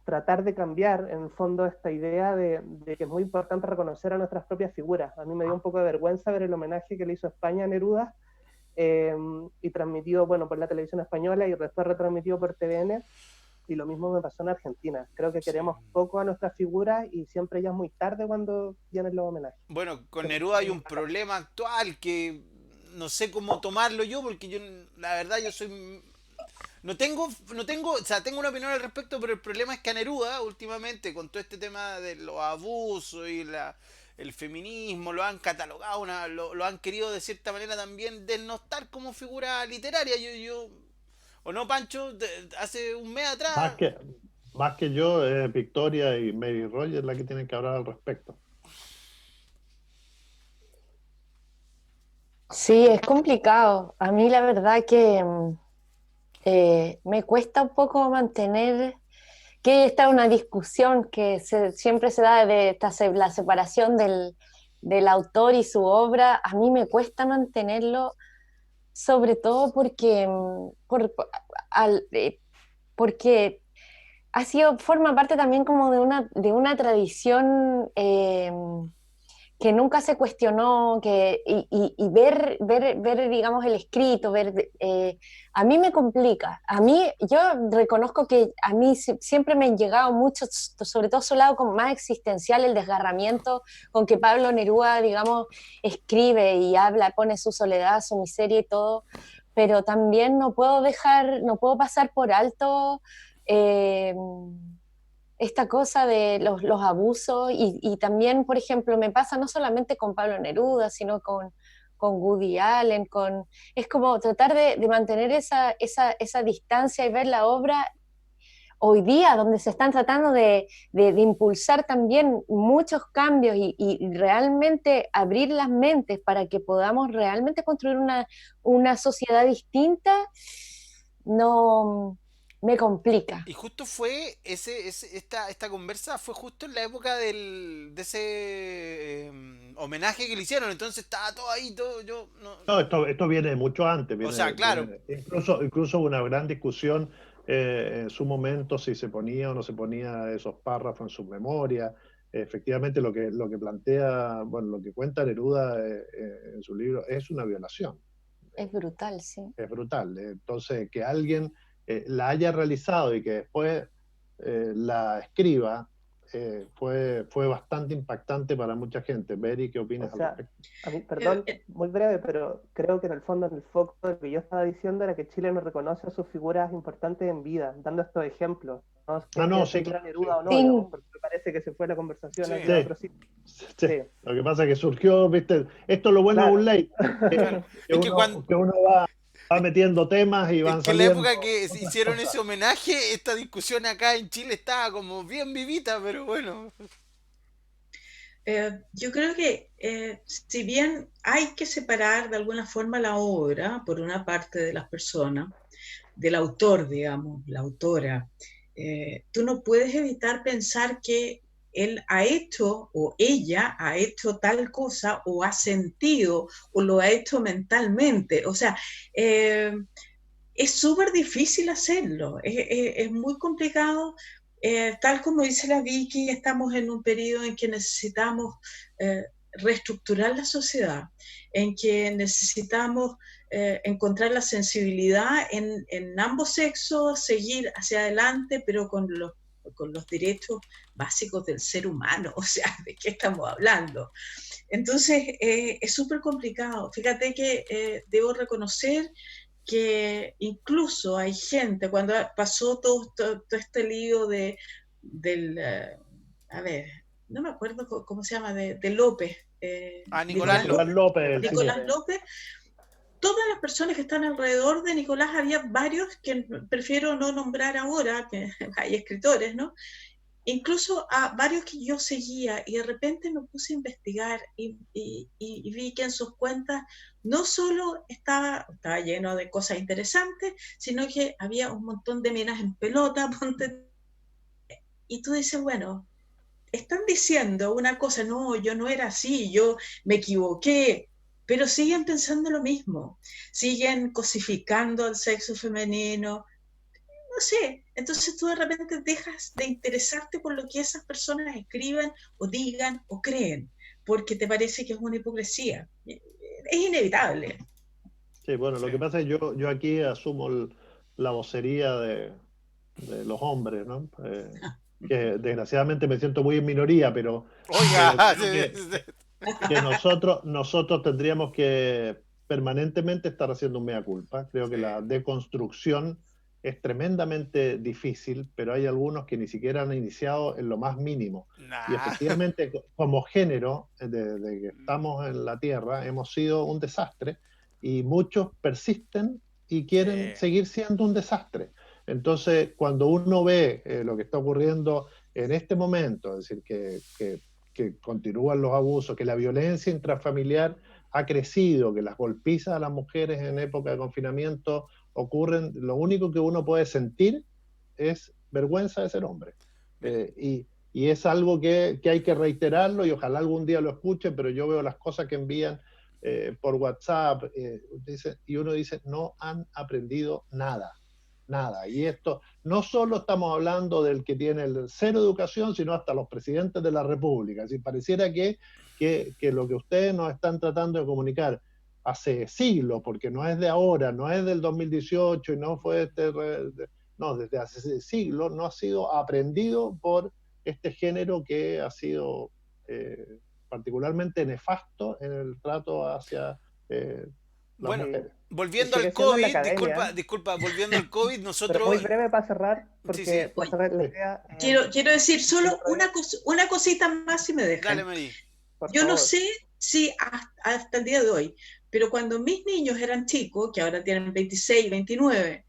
[SPEAKER 3] tratar de cambiar en el fondo esta idea de que es muy importante reconocer a nuestras propias figuras. A mí me dio un poco de vergüenza ver el homenaje que le hizo España a Neruda y transmitido, bueno, por la televisión española y después retransmitido por TVN, y lo mismo me pasó en Argentina. Creo que
[SPEAKER 1] Sí.
[SPEAKER 3] queremos poco a nuestras figuras y siempre ya es muy tarde cuando vienen los homenajes.
[SPEAKER 1] Bueno, con
[SPEAKER 3] Pero
[SPEAKER 1] Neruda hay un problema actual que no sé cómo tomarlo yo, porque yo, la verdad, yo soy... No tengo, o sea, tengo una opinión al respecto, pero el problema es que a Neruda, últimamente, con todo este tema de los abusos y el feminismo, lo han catalogado, lo han querido de cierta manera también desnostar como figura literaria. ¿O no, Pancho? Hace un mes
[SPEAKER 2] más
[SPEAKER 1] atrás...
[SPEAKER 2] que, más que yo, Victoria y Mary Rogers la que tienen que hablar al respecto.
[SPEAKER 4] Sí, es complicado. A mí la verdad que me cuesta un poco mantener que esta es una discusión que siempre se da de la separación del autor y su obra. A mí me cuesta mantenerlo, sobre todo porque, porque forma parte también como de una tradición que nunca se cuestionó, y ver, digamos, el escrito, a mí me complica. A mí, yo reconozco que a mí siempre me han llegado mucho, sobre todo su lado como más existencial, el desgarramiento con que Pablo Neruda, digamos, escribe y habla, pone su soledad, su miseria y todo, pero también no puedo pasar por alto eh, esta cosa de los abusos y también, por ejemplo, me pasa no solamente con Pablo Neruda, sino con Woody Allen, es como tratar de mantener esa distancia y ver la obra hoy día, donde se están tratando de impulsar también muchos cambios y realmente abrir las mentes para que podamos realmente construir una sociedad distinta. No, me complica.
[SPEAKER 1] Y justo fue esta conversa fue justo en la época de ese homenaje que le hicieron, entonces estaba todo ahí, todo, yo no,
[SPEAKER 2] No, esto viene de mucho antes,
[SPEAKER 1] o sea, claro,
[SPEAKER 2] incluso hubo una gran discusión en su momento si se ponía o no se ponía esos párrafos en sus memorias. Efectivamente, lo que plantea, bueno, lo que cuenta Neruda en su libro es una violación.
[SPEAKER 4] Es brutal, sí.
[SPEAKER 2] Es brutal. Entonces, que alguien la haya realizado y que después la escriba, fue bastante impactante para mucha gente. Beri, ¿qué opinas al respecto?
[SPEAKER 3] A mí, perdón, muy breve, pero creo que en el fondo, en el foco de lo que yo estaba diciendo era que Chile no reconoce a sus figuras importantes en vida, dando estos ejemplos. No sé si era Neruda o no, digamos, porque me parece que se fue la conversación hacia otro sitio.
[SPEAKER 2] Sí. Lo que pasa es que surgió, viste, esto es lo bueno de un late, que uno va metiendo temas y van
[SPEAKER 1] saliendo. En la época que hicieron ese homenaje, esta discusión acá en Chile estaba como bien vivita, pero bueno.
[SPEAKER 5] Yo creo que si bien hay que separar de alguna forma la obra, por una parte de las personas, del autor, digamos, la autora, tú no puedes evitar pensar que él ha hecho o ella ha hecho tal cosa o ha sentido o lo ha hecho mentalmente. O sea, es súper difícil hacerlo, es muy complicado. Tal como dice la Vicky, estamos en un periodo en que necesitamos reestructurar la sociedad, en que necesitamos encontrar la sensibilidad en ambos sexos, seguir hacia adelante, pero con los derechos básicos del ser humano. O sea, ¿de qué estamos hablando? Entonces, es súper complicado. Fíjate que debo reconocer que incluso hay gente, cuando pasó todo este lío del, a ver, no me acuerdo cómo se llama, de López.
[SPEAKER 2] Nicolás López.
[SPEAKER 5] Nicolás López. Todas las personas que están alrededor de Nicolás, había varios que prefiero no nombrar ahora, que hay escritores, ¿no? Incluso a varios que yo seguía, y de repente me puse a investigar y vi que en sus cuentas no solo estaba lleno de cosas interesantes, sino que había un montón de minas en pelota, y tú dices, bueno, están diciendo una cosa, no, yo no era así, yo me equivoqué, pero siguen pensando lo mismo, siguen cosificando al sexo femenino. No sé, entonces tú de repente dejas de interesarte por lo que esas personas escriban o digan o creen, porque te parece que es una hipocresía. Es inevitable.
[SPEAKER 2] Sí, bueno, lo que pasa es que yo aquí asumo la vocería de los hombres, ¿no? Que desgraciadamente me siento muy en minoría, pero que nosotros tendríamos que permanentemente estar haciendo un mea culpa. Creo que la deconstrucción es tremendamente difícil, pero hay algunos que ni siquiera han iniciado en lo más mínimo. Y efectivamente, como género, desde que estamos en la Tierra, hemos sido un desastre y muchos persisten y quieren seguir siendo un desastre. Entonces, cuando uno ve lo que está ocurriendo en este momento, es decir, que continúan los abusos, que la violencia intrafamiliar ha crecido, que las golpizas a las mujeres en época de confinamiento ocurren, lo único que uno puede sentir es vergüenza de ser hombre. Y es algo que hay que reiterarlo, y ojalá algún día lo escuchen, pero yo veo las cosas que envían por WhatsApp, y uno dice, no han aprendido nada. Y esto, no solo estamos hablando del que tiene el cero educación, sino hasta los presidentes de la República. Es decir, pareciera que lo que ustedes nos están tratando de comunicar hace siglos, porque no es de ahora, no es del 2018 y no fue no, desde hace siglos no ha sido aprendido por este género que ha sido particularmente nefasto en el trato hacia las mujeres.
[SPEAKER 1] Volviendo al COVID, disculpa, volviendo al COVID, nosotros...
[SPEAKER 3] Pero muy breve para cerrar, porque para cerrar la idea...
[SPEAKER 5] Quiero decir solo una cosita más, si me dejan.
[SPEAKER 1] Dale, Marí.
[SPEAKER 5] Yo no sé si hasta el día de hoy, pero cuando mis niños eran chicos, que ahora tienen 26, 29,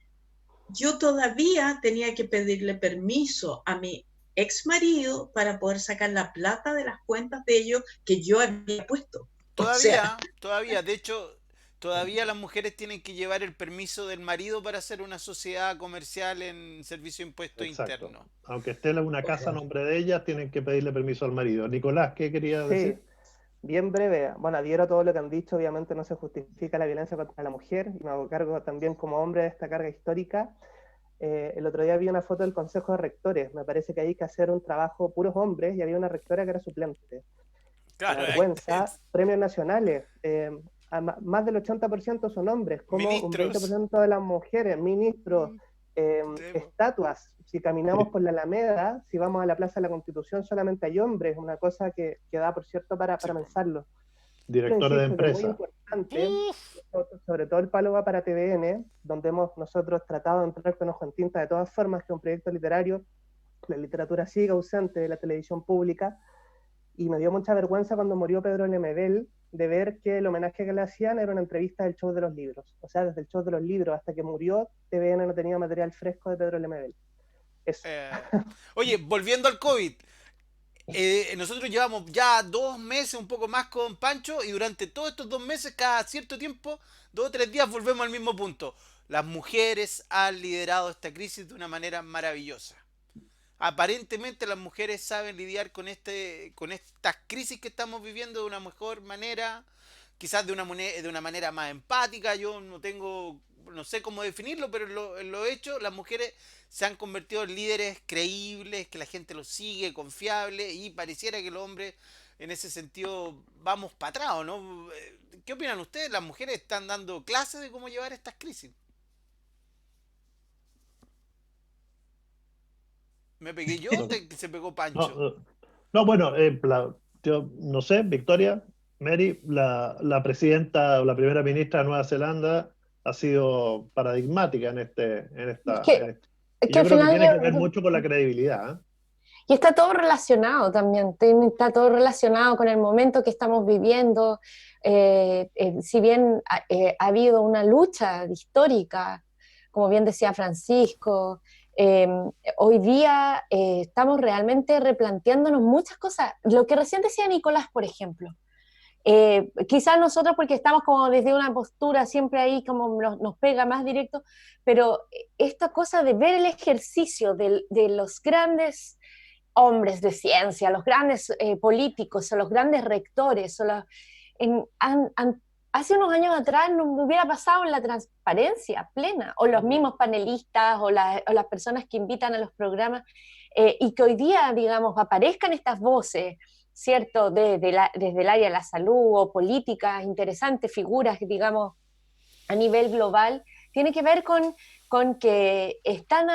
[SPEAKER 5] yo todavía tenía que pedirle permiso a mi ex marido para poder sacar la plata de las cuentas de ellos que yo había puesto.
[SPEAKER 1] Todavía, de hecho... Todavía las mujeres tienen que llevar el permiso del marido para hacer una sociedad comercial en servicio de impuesto
[SPEAKER 2] Exacto.
[SPEAKER 1] interno.
[SPEAKER 2] Aunque esté en una casa a nombre de ella, tienen que pedirle permiso al marido. Nicolás, ¿qué quería
[SPEAKER 3] Sí,
[SPEAKER 2] decir?
[SPEAKER 3] bien breve. Bueno, adhiero a todo lo que han dicho. Obviamente no se justifica la violencia contra la mujer y me hago cargo también como hombre de esta carga histórica. El otro día vi una foto del Consejo de Rectores. Me parece que hay que hacer un trabajo puros hombres y había una rectora que era suplente.
[SPEAKER 1] Claro,
[SPEAKER 3] Vergüenza, premios nacionales. Más del 80% son hombres, como un
[SPEAKER 1] ministros.
[SPEAKER 3] 20% de las mujeres, ministros, estatuas. Si caminamos por la Alameda, si vamos a la Plaza de la Constitución, solamente hay hombres, una cosa que da, por cierto, para pensarlo. Pero
[SPEAKER 2] Directores de
[SPEAKER 3] insisto que es muy
[SPEAKER 2] empresa.
[SPEAKER 3] importante, sobre todo el palo va para TVN, donde hemos nosotros tratado de entrar con ojo en tinta de todas formas, que es un proyecto literario, la literatura sigue ausente de la televisión pública, y me dio mucha vergüenza cuando murió Pedro Lemebel de ver que el homenaje que le hacían era una entrevista del show de los libros. O sea, desde el show de los libros hasta que murió, TVN no tenía material fresco de Pedro Lemebel. Eso.
[SPEAKER 1] Oye, volviendo al COVID, nosotros llevamos ya 2 meses, un poco más con Pancho, y durante todos estos 2 meses, cada cierto tiempo, 2 o 3 días, volvemos al mismo punto. Las mujeres han liderado esta crisis de una manera maravillosa. Aparentemente las mujeres saben lidiar con estas crisis que estamos viviendo de una mejor manera, quizás de una manera más empática. Yo no sé cómo definirlo, pero en lo hecho, las mujeres se han convertido en líderes creíbles, que la gente los sigue, confiables, y pareciera que los hombres, en ese sentido, vamos para atrás, ¿o no? ¿Qué opinan ustedes? ¿Las mujeres están dando clases de cómo llevar estas crisis? ¿Me pegué yo o
[SPEAKER 2] No,
[SPEAKER 1] se pegó
[SPEAKER 2] no,
[SPEAKER 1] Pancho?
[SPEAKER 2] no, bueno, yo no sé, Victoria, Mary, la presidenta o la primera ministra de Nueva Zelanda ha sido paradigmática
[SPEAKER 4] Es que,
[SPEAKER 2] en esto.
[SPEAKER 4] es
[SPEAKER 2] Y
[SPEAKER 4] que
[SPEAKER 2] yo
[SPEAKER 4] al
[SPEAKER 2] creo que
[SPEAKER 4] final
[SPEAKER 2] tiene que ver mucho con la credibilidad, ¿eh?
[SPEAKER 4] y está todo relacionado también, está todo relacionado con el momento que estamos viviendo. Si bien ha habido una lucha histórica, como bien decía Francisco, eh, hoy día estamos realmente replanteándonos muchas cosas. Lo que recién decía Nicolás, por ejemplo. Quizás nosotros porque estamos como desde una postura siempre ahí como nos pega más directo, pero esta cosa de ver el ejercicio de los grandes hombres de ciencia, los grandes políticos, o los grandes rectores, hace unos años atrás no hubiera pasado en la transparencia plena, o los mismos panelistas, o las personas que invitan a los programas, y que hoy día, digamos, aparezcan estas voces, ¿cierto?, desde el área de la salud, o políticas interesantes, figuras, digamos, a nivel global, tiene que ver con que están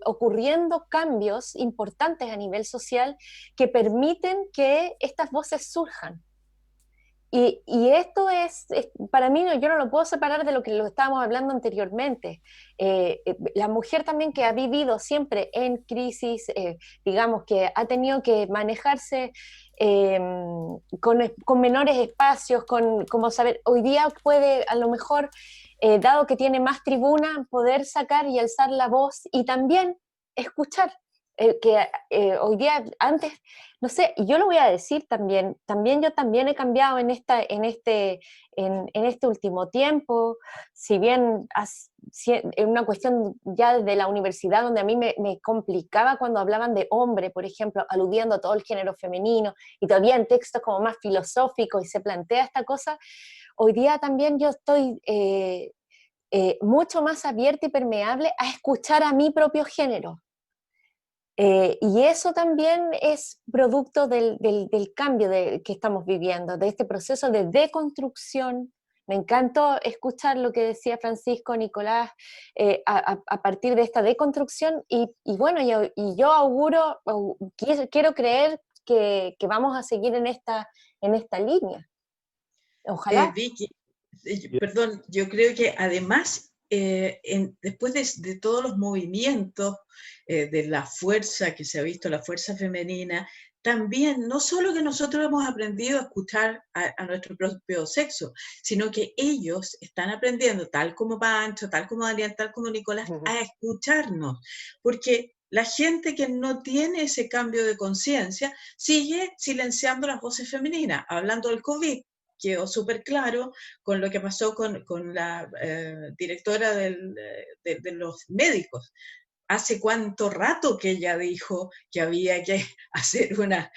[SPEAKER 4] ocurriendo cambios importantes a nivel social que permiten que estas voces surjan. Y esto para mí, yo no lo puedo separar de lo que lo estábamos hablando anteriormente. La mujer también que ha vivido siempre en crisis, digamos que ha tenido que manejarse con menores espacios, como saber, hoy día puede a lo mejor, dado que tiene más tribuna, poder sacar y alzar la voz y también escuchar. Que hoy día, antes, no sé, y yo lo voy a decir también yo también he cambiado en este último tiempo, si bien en una cuestión ya desde la universidad, donde a mí me complicaba cuando hablaban de hombre, por ejemplo, aludiendo a todo el género femenino, y todavía en textos como más filosóficos, y se plantea esta cosa, hoy día también yo estoy mucho más abierta y permeable a escuchar a mi propio género. Y eso también es producto del cambio que estamos viviendo, de este proceso de deconstrucción. Me encantó escuchar lo que decía Francisco, Nicolás, a partir de esta deconstrucción, y bueno, yo auguro, quiero creer que vamos a seguir en esta línea. Ojalá.
[SPEAKER 5] Vicky, perdón, yo creo que además, después de todos los movimientos, de la fuerza que se ha visto, la fuerza femenina, también no solo que nosotros hemos aprendido a escuchar a nuestro propio sexo, sino que ellos están aprendiendo, tal como Pancho, tal como Daniel, tal como Nicolás, a escucharnos, porque la gente que no tiene ese cambio de conciencia sigue silenciando las voces femeninas, hablando del COVID. quedó súper claro con lo que pasó con la directora de los médicos. ¿Hace cuánto rato que ella dijo que había que hacer una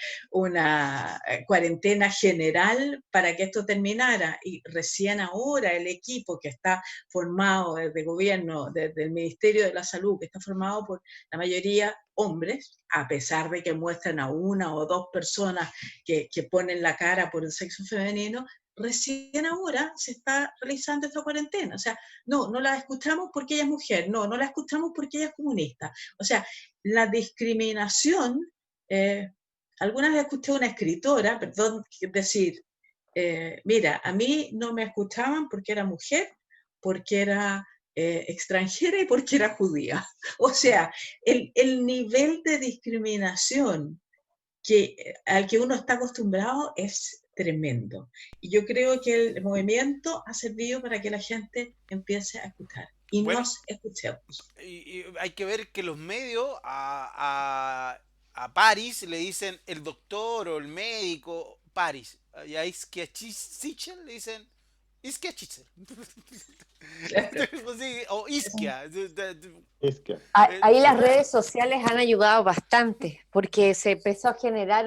[SPEAKER 5] cuarentena general para que esto terminara? Y recién ahora el equipo que está formado desde gobierno, desde el Ministerio de la Salud, que está formado por la mayoría hombres, a pesar de que muestran a una o dos personas que ponen la cara por el sexo femenino, recién ahora se está realizando esta cuarentena. O sea, no la escuchamos porque ella es mujer, no la escuchamos porque ella es comunista. O sea, la discriminación, alguna vez escuché a una escritora, perdón, decir, mira, a mí no me escuchaban porque era mujer, porque era extranjera y porque era judía. O sea, el nivel de discriminación al que uno está acostumbrado es tremendo. Y yo creo que el movimiento ha servido para que la gente empiece a escuchar y nos escuchemos.
[SPEAKER 1] Y hay que ver que los medios a París le dicen el doctor o el médico París. Y a Iskia Sichel le dicen Iskia Chichel. O Iskia.
[SPEAKER 2] Es que
[SPEAKER 4] Ahí las redes sociales han ayudado bastante, porque se empezó a generar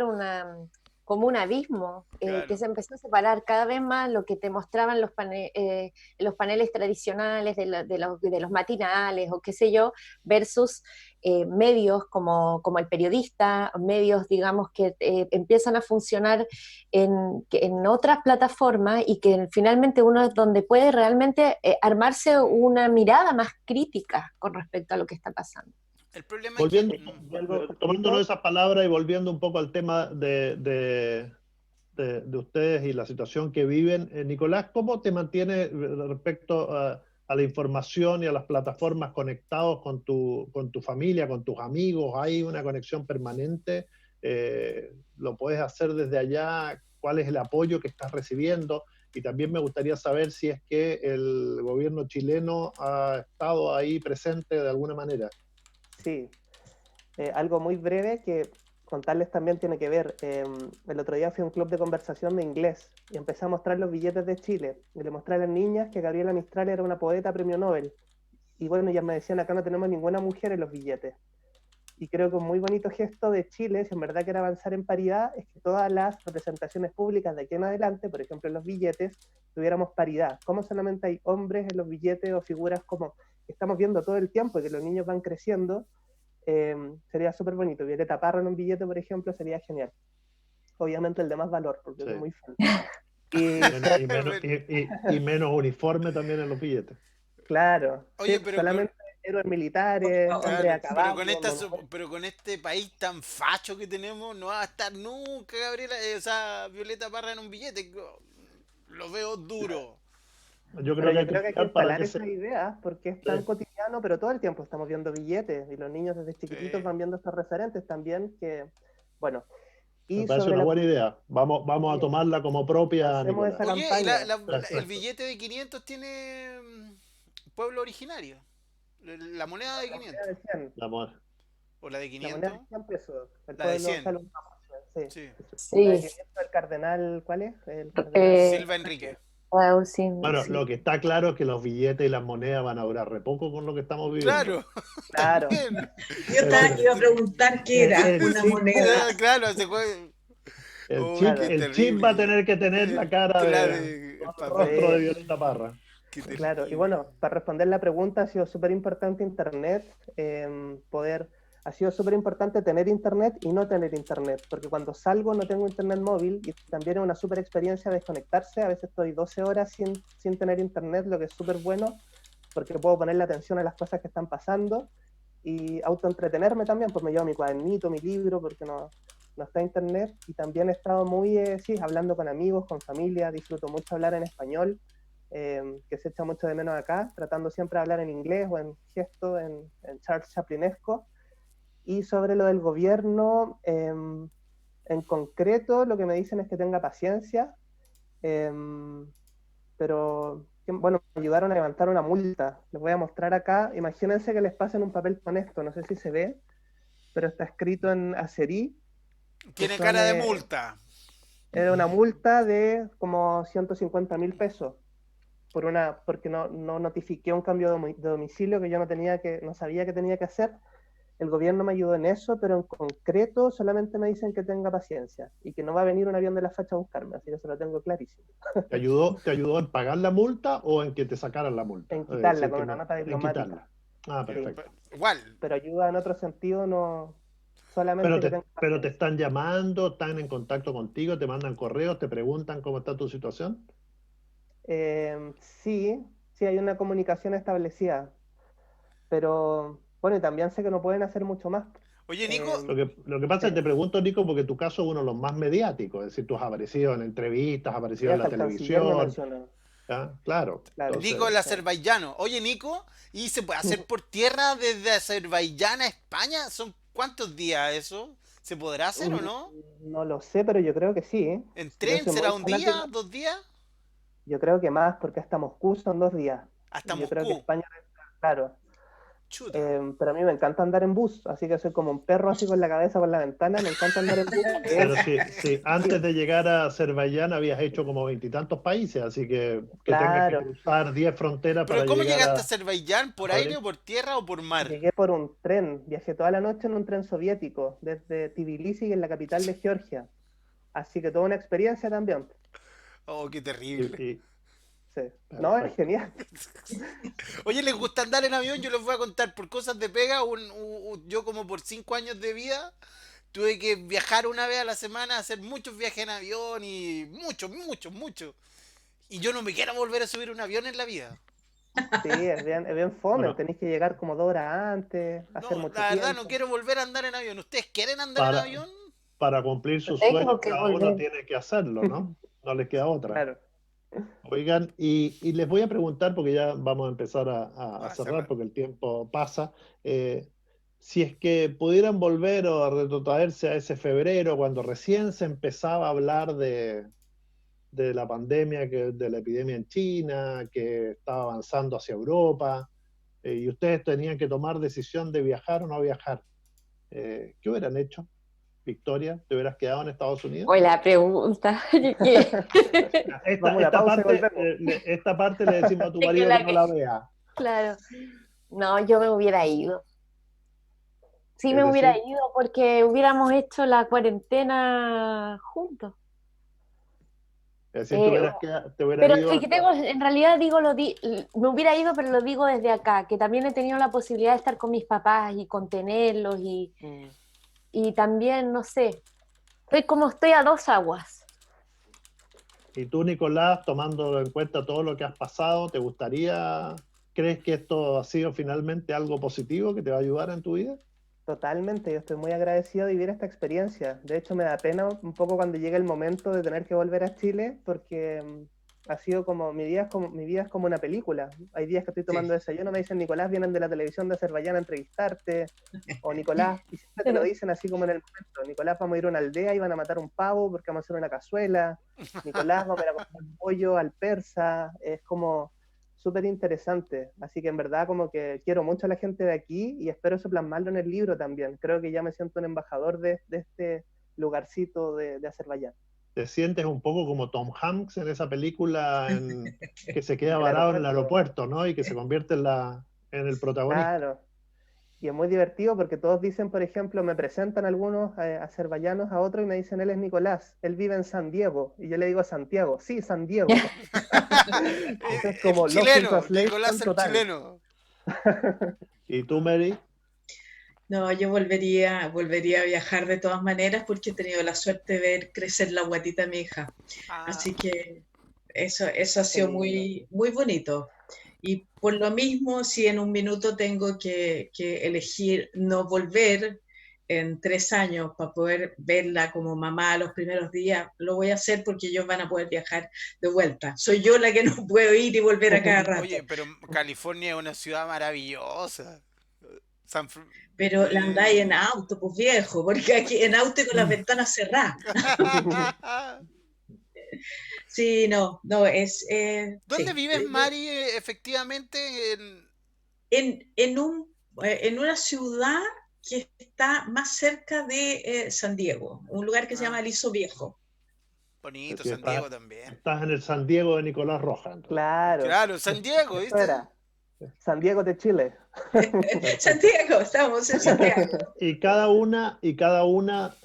[SPEAKER 4] como un abismo,
[SPEAKER 1] Claro.
[SPEAKER 4] que se empezó a separar cada vez más lo que te mostraban los paneles tradicionales de los matinales o qué sé yo, versus medios como el periodista, medios, digamos, que empiezan a funcionar en otras plataformas y que finalmente uno es donde puede realmente armarse una mirada más crítica con respecto a lo que está pasando.
[SPEAKER 1] El problema
[SPEAKER 2] volviendo,
[SPEAKER 1] es que...
[SPEAKER 2] tomándonos esas palabras y volviendo un poco al tema de ustedes y la situación que viven, Nicolás, ¿cómo te mantienes respecto a la información y a las plataformas conectados con tu familia, con tus amigos? ¿Hay una conexión permanente? ¿Lo puedes hacer desde allá? ¿Cuál es el apoyo que estás recibiendo? Y también me gustaría saber si es que el gobierno chileno ha estado ahí presente de alguna manera.
[SPEAKER 3] Sí, algo muy breve que contarles también tiene que ver. El otro día fui a un club de conversación de inglés y empecé a mostrar los billetes de Chile. Y le mostré a las niñas que Gabriela Mistral era una poeta premio Nobel. Y bueno, ellas me decían, acá no tenemos ninguna mujer en los billetes. Y creo que un muy bonito gesto de Chile, si en verdad quiere avanzar en paridad, es que todas las representaciones públicas de aquí en adelante, por ejemplo en los billetes, tuviéramos paridad. Como solamente hay hombres en los billetes o figuras como que estamos viendo todo el tiempo y que los niños van creciendo, sería súper bonito. Violeta Parra en un billete, por ejemplo, sería genial. Obviamente el de más valor, porque
[SPEAKER 2] Sí.
[SPEAKER 3] soy muy fan.
[SPEAKER 2] Y menos uniforme también en los billetes.
[SPEAKER 3] Claro.
[SPEAKER 1] Oye,
[SPEAKER 3] sí,
[SPEAKER 1] pero
[SPEAKER 3] solamente héroes militares,
[SPEAKER 5] Claro,
[SPEAKER 3] hombres a caballo.
[SPEAKER 1] pero con este país tan facho que tenemos, no va a estar nunca Gabriela, Violeta Parra en un billete. Lo veo duro.
[SPEAKER 2] Yo creo que hay
[SPEAKER 3] que
[SPEAKER 2] que
[SPEAKER 3] instalar esa idea porque es tan
[SPEAKER 2] Sí.
[SPEAKER 3] cotidiano, pero todo el tiempo estamos viendo billetes y los niños desde chiquititos
[SPEAKER 1] Sí.
[SPEAKER 3] van viendo estos referentes también que, bueno. Y
[SPEAKER 2] Me parece
[SPEAKER 3] sobre
[SPEAKER 2] una buena idea. Vamos a tomarla como propia,
[SPEAKER 3] hacemos
[SPEAKER 2] Nicolás.
[SPEAKER 3] esa
[SPEAKER 1] Oye,
[SPEAKER 3] campaña.
[SPEAKER 1] el billete de 500 tiene pueblo originario. La moneda de 500.
[SPEAKER 3] moneda de 100,
[SPEAKER 2] La mo-
[SPEAKER 1] ¿O la de
[SPEAKER 3] la
[SPEAKER 1] 500?
[SPEAKER 3] moneda de 100 pesos. El
[SPEAKER 1] La de
[SPEAKER 3] pueblo
[SPEAKER 1] 100.
[SPEAKER 3] sale un mapuche, sí.
[SPEAKER 1] Sí.
[SPEAKER 3] La de
[SPEAKER 4] Sí,
[SPEAKER 3] 500, el cardenal, ¿cuál es? El cardenal
[SPEAKER 1] Silva Enrique.
[SPEAKER 4] wow, sí,
[SPEAKER 2] Bueno,
[SPEAKER 4] sí.
[SPEAKER 2] lo que está claro es que los billetes y las monedas van a durar re poco con lo que estamos viviendo.
[SPEAKER 1] Claro,
[SPEAKER 3] Claro.
[SPEAKER 1] también.
[SPEAKER 5] Yo iba a preguntar qué era
[SPEAKER 3] El
[SPEAKER 5] una
[SPEAKER 3] chip,
[SPEAKER 5] moneda.
[SPEAKER 1] Claro, se juega.
[SPEAKER 2] El
[SPEAKER 1] Oh,
[SPEAKER 2] chip,
[SPEAKER 1] qué
[SPEAKER 2] el chip va a tener que tener la cara
[SPEAKER 1] Claro,
[SPEAKER 2] de
[SPEAKER 1] el
[SPEAKER 2] rostro de
[SPEAKER 3] Sí.
[SPEAKER 2] Violeta Parra.
[SPEAKER 1] Qué
[SPEAKER 3] Claro, y
[SPEAKER 1] terrible.
[SPEAKER 3] bueno, para responder la pregunta, ha sido súper importante Internet, ha sido súper importante tener Internet y no tener Internet, porque cuando salgo no tengo Internet móvil y también es una súper experiencia desconectarse, a veces estoy 12 horas sin tener Internet, lo que es súper bueno, porque puedo ponerle atención a las cosas que están pasando y autoentretenerme también, pues me llevo mi cuadernito, mi libro, porque no está Internet, y también he estado muy, hablando con amigos, con familia, disfruto mucho hablar en español, que se echa mucho de menos acá, tratando siempre de hablar en inglés o en gesto, en Charles Chaplinesco. Y sobre lo del gobierno, en concreto lo que me dicen es que tenga paciencia, pero bueno, me ayudaron a levantar una multa. Les voy a mostrar acá, imagínense que les pasen un papel con esto, no sé si se ve, pero está escrito en azerí.
[SPEAKER 1] Tiene cara de multa.
[SPEAKER 3] Era una multa de como 150.000 pesos porque no notifiqué un cambio de domicilio que yo no sabía que tenía que hacer. El gobierno me ayudó en eso, pero en concreto solamente me dicen que tenga paciencia y que no va a venir un avión de la facha a buscarme, así que eso lo tengo clarísimo.
[SPEAKER 2] ¿Te ayudó en pagar la multa o en que te sacaran la multa?
[SPEAKER 3] En quitarla,
[SPEAKER 2] decir,
[SPEAKER 3] con
[SPEAKER 2] que
[SPEAKER 3] una
[SPEAKER 2] no,
[SPEAKER 3] nota
[SPEAKER 2] en
[SPEAKER 3] diplomática.
[SPEAKER 2] quitarla. Ah, perfecto.
[SPEAKER 1] Igual.
[SPEAKER 3] Pero ayuda en otro sentido, no solamente que tenga
[SPEAKER 2] Pero te
[SPEAKER 3] paciencia.
[SPEAKER 2] están llamando, están en contacto contigo, te mandan correos, te preguntan cómo está tu situación.
[SPEAKER 3] Sí, sí hay una comunicación establecida, pero bueno, y también sé que no pueden hacer mucho más.
[SPEAKER 1] Oye, Nico,
[SPEAKER 2] Lo que pasa es que te pregunto, Nico, porque tu caso es uno de los más mediáticos, es decir, tú has aparecido en entrevistas, has
[SPEAKER 3] Sí,
[SPEAKER 2] aparecido en la
[SPEAKER 3] hasta el canciller me
[SPEAKER 2] televisión,
[SPEAKER 3] mencionó.
[SPEAKER 2] ¿ya? Claro.
[SPEAKER 3] Claro.
[SPEAKER 1] Nico el
[SPEAKER 2] Entonces,
[SPEAKER 1] azerbaiyano. Oye, Nico, ¿y se puede hacer por tierra desde Azerbaiyán a España? ¿Son cuántos días eso? ¿Se podrá hacer o no?
[SPEAKER 3] No lo sé, pero yo creo que sí, ¿eh?
[SPEAKER 1] ¿En
[SPEAKER 3] Yo
[SPEAKER 1] tren
[SPEAKER 3] soy muy
[SPEAKER 1] será un día,
[SPEAKER 3] fanático.
[SPEAKER 1] 2 días?
[SPEAKER 3] Yo creo que más, porque hasta Moscú son 2 días.
[SPEAKER 1] Hasta
[SPEAKER 3] Y yo creo que
[SPEAKER 1] Moscú.
[SPEAKER 3] España, claro.
[SPEAKER 1] Chuta.
[SPEAKER 3] Pero a mí me encanta andar en bus, así que soy como un perro así con la cabeza por la ventana, me encanta andar en bus.
[SPEAKER 2] pero si antes de llegar a Azerbaiyán habías hecho como 20 y tantos países, así que tengas que
[SPEAKER 3] Claro,
[SPEAKER 2] cruzar 10 fronteras
[SPEAKER 1] ¿Pero
[SPEAKER 2] para
[SPEAKER 1] cómo
[SPEAKER 2] llegar
[SPEAKER 1] llegaste a
[SPEAKER 2] a
[SPEAKER 1] Azerbaiyán? ¿Por aire,
[SPEAKER 2] Madrid.
[SPEAKER 1] o por tierra o por mar?
[SPEAKER 3] llegué por un tren, viajé toda la noche en un tren soviético, desde Tbilisi, en la capital de Georgia. Así que toda una experiencia también.
[SPEAKER 1] Oh, qué
[SPEAKER 2] Y,
[SPEAKER 1] terrible.
[SPEAKER 2] y-
[SPEAKER 3] Sí. No, es
[SPEAKER 2] perfecto.
[SPEAKER 3] genial.
[SPEAKER 1] Oye, ¿les gusta andar en avión? Yo les voy a contar por cosas de pega. Yo como por 5 años de vida tuve que viajar una vez a la semana, hacer muchos viajes en avión y muchos, muchos, muchos. Y yo no me quiero volver a subir un avión en la vida.
[SPEAKER 3] Sí, es bien fome,
[SPEAKER 2] Bueno,
[SPEAKER 3] tenéis que llegar como 2 horas antes, hacer
[SPEAKER 1] No,
[SPEAKER 3] mucho
[SPEAKER 1] la verdad no
[SPEAKER 3] tiempo.
[SPEAKER 1] quiero volver a andar en avión. ¿Ustedes quieren andar en
[SPEAKER 2] para,
[SPEAKER 1] avión?
[SPEAKER 2] para cumplir
[SPEAKER 4] Yo
[SPEAKER 2] sus sueños,
[SPEAKER 4] tengo que
[SPEAKER 2] cada uno
[SPEAKER 4] volver.
[SPEAKER 2] tiene que hacerlo, ¿no? No les queda otra.
[SPEAKER 3] Claro.
[SPEAKER 2] Oigan, y les voy a preguntar, porque ya vamos a empezar a
[SPEAKER 1] Va a
[SPEAKER 2] cerrar,
[SPEAKER 1] cerrar.
[SPEAKER 2] porque el tiempo pasa, si es que pudieran volver o a retrotraerse a ese febrero, cuando recién se empezaba a hablar de la pandemia, de la epidemia en China, que estaba avanzando hacia Europa, y ustedes tenían que tomar decisión de viajar o no viajar, ¿qué hubieran hecho? Victoria, ¿te hubieras quedado en Estados Unidos?
[SPEAKER 4] Hoy la pregunta.
[SPEAKER 3] Vamos a una pausa y volvemos.
[SPEAKER 2] Esta parte le decimos a tu
[SPEAKER 4] Es que
[SPEAKER 2] marido que no la vea.
[SPEAKER 4] claro. No, yo me hubiera ido. Sí,
[SPEAKER 2] Es
[SPEAKER 4] me hubiera
[SPEAKER 2] decir,
[SPEAKER 4] ido porque hubiéramos hecho la cuarentena juntos.
[SPEAKER 2] te
[SPEAKER 4] Eh,
[SPEAKER 2] te hubieras
[SPEAKER 4] pero
[SPEAKER 2] ido
[SPEAKER 4] es que
[SPEAKER 2] hasta...
[SPEAKER 4] en realidad digo, me hubiera ido, pero lo digo desde acá, que también he tenido la posibilidad de estar con mis papás y contenerlos y también, no sé, estoy a dos aguas.
[SPEAKER 2] Y tú, Nicolás, tomando en cuenta todo lo que has pasado, crees que esto ha sido finalmente algo positivo que te va a ayudar en tu vida?
[SPEAKER 3] Totalmente, yo estoy muy agradecido de vivir esta experiencia. De hecho, me da pena un poco cuando llegue el momento de tener que volver a Chile, porque ha sido como mi vida es como una película. Hay días que estoy tomando
[SPEAKER 5] Sí.
[SPEAKER 3] desayuno, me dicen, Nicolás, vienen de la televisión de Azerbaiyán a entrevistarte, o Nicolás, y siempre te lo dicen así como en el momento, Nicolás, vamos a ir a una aldea y van a matar un pavo porque vamos a hacer una cazuela, Nicolás, vamos a ir a comer pollo al persa, es como súper interesante. Así que en verdad como que quiero mucho a la gente de aquí y espero eso plasmarlo en el libro también. Creo que ya me siento un embajador de este lugarcito de Azerbaiyán.
[SPEAKER 2] ¿Te sientes un poco como Tom Hanks en esa película que se queda
[SPEAKER 3] El
[SPEAKER 2] varado en el
[SPEAKER 3] aeropuerto,
[SPEAKER 2] aeropuerto, ¿no? Y que se convierte en el protagonista?
[SPEAKER 3] claro. Y es muy divertido porque todos dicen, por ejemplo, me presentan algunos azerbaiyanos a otro y me dicen, él es Nicolás, él vive en San Diego. Y yo le digo Santiago, sí, San Diego. Es
[SPEAKER 1] El
[SPEAKER 3] como Lost in
[SPEAKER 1] chileno, Nicolás
[SPEAKER 3] Translation
[SPEAKER 1] el
[SPEAKER 3] total.
[SPEAKER 1] chileno.
[SPEAKER 2] ¿Y tú, Mary?
[SPEAKER 5] No, yo volvería a viajar de todas maneras porque he tenido la suerte de ver crecer la guatita a mi hija.
[SPEAKER 1] Ah,
[SPEAKER 5] Así que eso ha
[SPEAKER 3] Qué
[SPEAKER 5] sido
[SPEAKER 3] lindo.
[SPEAKER 5] muy, muy bonito. Y por lo mismo, si en un minuto tengo que elegir no volver en 3 años para poder verla como mamá los primeros días, lo voy a hacer porque ellos van a poder viajar de vuelta. Soy yo la que no puedo ir y volver a cada rato.
[SPEAKER 1] oye, pero California es una ciudad maravillosa. San Fr-
[SPEAKER 5] Pero la andáis en auto, pues viejo, porque aquí en auto y con las ventanas cerradas. Sí, no, no,
[SPEAKER 1] ¿Dónde
[SPEAKER 5] sí.
[SPEAKER 1] vives, Mari, efectivamente?
[SPEAKER 5] En una ciudad que está más cerca de San Diego, un lugar que se llama
[SPEAKER 1] Ah,
[SPEAKER 5] Aliso Viejo.
[SPEAKER 1] Bonito,
[SPEAKER 2] Si
[SPEAKER 1] San Diego también.
[SPEAKER 2] estás en el San Diego de Nicolás Rojas. entonces.
[SPEAKER 3] Claro.
[SPEAKER 1] Claro, San Diego,
[SPEAKER 3] Eso
[SPEAKER 1] ¿viste?
[SPEAKER 3] era. San Diego de Chile.
[SPEAKER 5] Santiago, estamos en Santiago.
[SPEAKER 2] Y cada una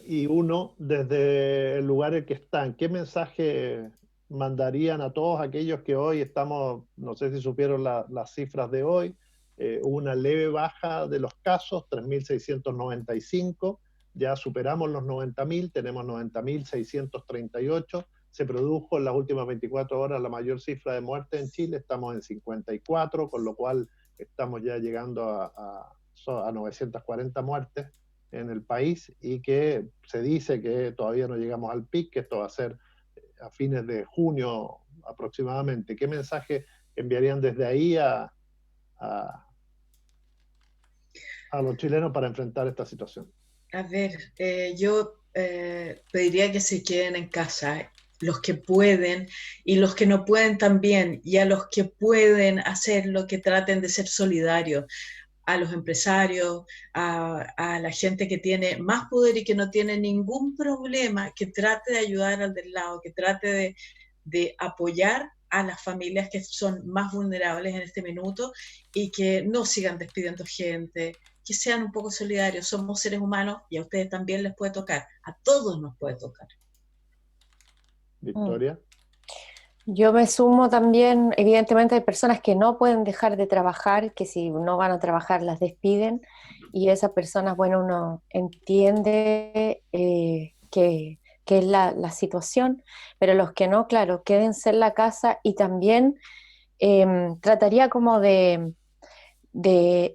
[SPEAKER 2] y uno desde el lugar en que están, ¿qué mensaje mandarían a todos aquellos que hoy estamos, no sé si supieron las cifras de hoy, hubo una leve baja de los casos, 3.695, ya superamos los 90.000, tenemos 90.638, se produjo en las últimas 24 horas la mayor cifra de muertes en Chile, estamos en 54, con lo cual estamos ya llegando a 940 muertes en el país y que se dice que todavía no llegamos al pic, que esto va a ser a fines de junio aproximadamente. ¿Qué mensaje enviarían desde ahí a los chilenos para enfrentar esta situación?
[SPEAKER 5] A ver, yo pediría que se queden en casa, los que pueden y los que no pueden también, y a los que pueden hacerlo, que traten de ser solidarios, a los empresarios, a la gente que tiene más poder y que no tiene ningún problema, que trate de ayudar al del lado, que trate de apoyar a las familias que son más vulnerables en este minuto y que no sigan despidiendo gente, que sean un poco solidarios. Somos seres humanos y a ustedes también les puede tocar, a todos nos puede tocar.
[SPEAKER 2] Victoria.
[SPEAKER 4] Yo me sumo también, evidentemente hay personas que no pueden dejar de trabajar, que si no van a trabajar las despiden, y esas personas, bueno, uno entiende que es la situación, pero los que no, claro, quédense en la casa y también trataría como de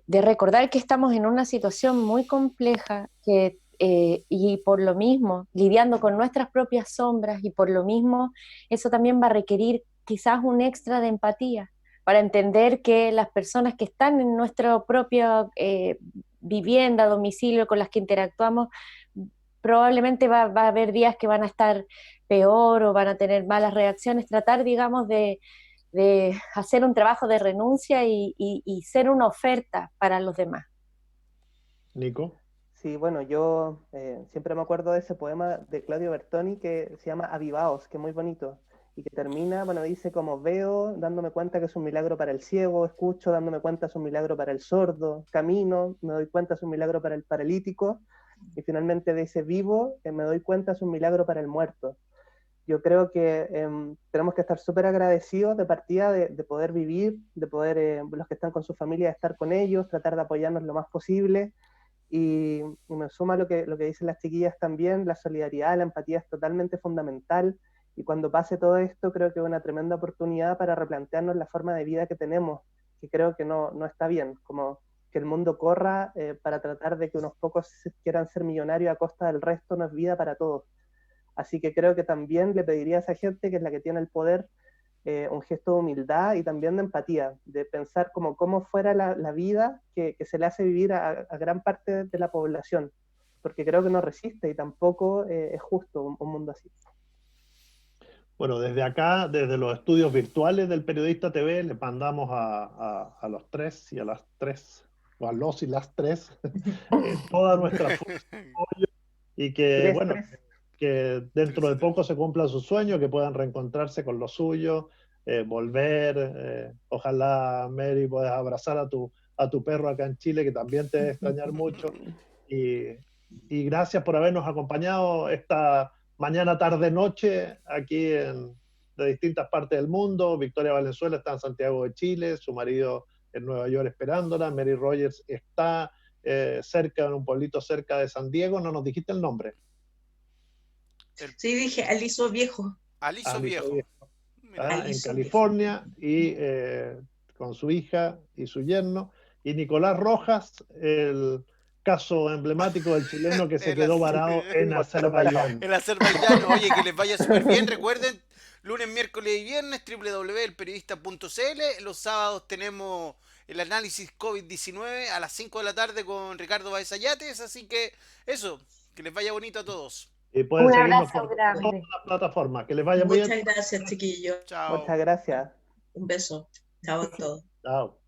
[SPEAKER 4] recordar que estamos en una situación muy compleja que, y por lo mismo, lidiando con nuestras propias sombras y por lo mismo, eso también va a requerir quizás un extra de empatía para entender que las personas que están en nuestra propia vivienda, domicilio, con las que interactuamos, probablemente va a haber días que van a estar peor o van a tener malas reacciones, tratar, digamos, de hacer un trabajo de renuncia y ser una oferta para los demás.
[SPEAKER 2] Nico.
[SPEAKER 3] Sí, bueno, yo siempre me acuerdo de ese poema de Claudio Bertoni que se llama Avivaos, que es muy bonito, y que termina, bueno, dice como veo, dándome cuenta que es un milagro para el ciego, escucho, dándome cuenta es un milagro para el sordo, camino, me doy cuenta es un milagro para el paralítico, y finalmente dice vivo, me doy cuenta es un milagro para el muerto. Yo creo que tenemos que estar súper agradecidos de partida de poder vivir, de poder, los que están con su familia, estar con ellos, tratar de apoyarnos lo más posible. Y me suma lo que dicen las chiquillas también, la solidaridad, la empatía es totalmente fundamental. Y cuando pase todo esto, creo que es una tremenda oportunidad para replantearnos la forma de vida que tenemos, que creo que no está bien, como que el mundo corra para tratar de que unos pocos quieran ser millonarios a costa del resto, no es vida para todos. Así que creo que también le pediría a esa gente, que es la que tiene el poder, un gesto de humildad y también de empatía, de pensar como cómo fuera la vida que se le hace vivir a gran parte de la población, porque creo que no resiste y tampoco es justo un mundo así.
[SPEAKER 2] Bueno, desde acá, desde los estudios virtuales del Periodista TV, le mandamos a los tres y a las tres, o a los y las tres, toda nuestra fuerza y que, bueno, que dentro de poco se cumpla su sueño, que puedan reencontrarse con lo suyo, volver, ojalá, Mary, puedas abrazar a tu perro acá en Chile, que también te debe extrañar mucho, y gracias por habernos acompañado esta mañana, tarde, noche, aquí de distintas partes del mundo. Victoria Valenzuela está en Santiago de Chile, su marido en Nueva York esperándola, Mary Rogers está cerca, en un pueblito cerca de San Diego. No nos dijiste el nombre.
[SPEAKER 5] Sí, dije Aliso Viejo.
[SPEAKER 1] Aliso Viejo.
[SPEAKER 2] En California, y con su hija y su yerno. Y Nicolás Rojas, el caso emblemático del chileno que se quedó varado en Azerbaiyán.
[SPEAKER 1] En Azerbaiyán, oye, que les vaya súper bien. Recuerden, lunes, miércoles y viernes, www.elperiodista.cl. Los sábados tenemos el análisis COVID-19 a las 5 de la tarde con Ricardo Baez Ayates. Así que eso, que les vaya bonito a todos.
[SPEAKER 2] Y pueden seguirnos
[SPEAKER 4] abrazo
[SPEAKER 2] por
[SPEAKER 4] grande.
[SPEAKER 2] todas las plataformas. Que les vaya bien.
[SPEAKER 5] Muchas gracias, chiquillos.
[SPEAKER 1] Chao.
[SPEAKER 3] Muchas gracias.
[SPEAKER 5] Un beso. Chao a todos.
[SPEAKER 2] Chao.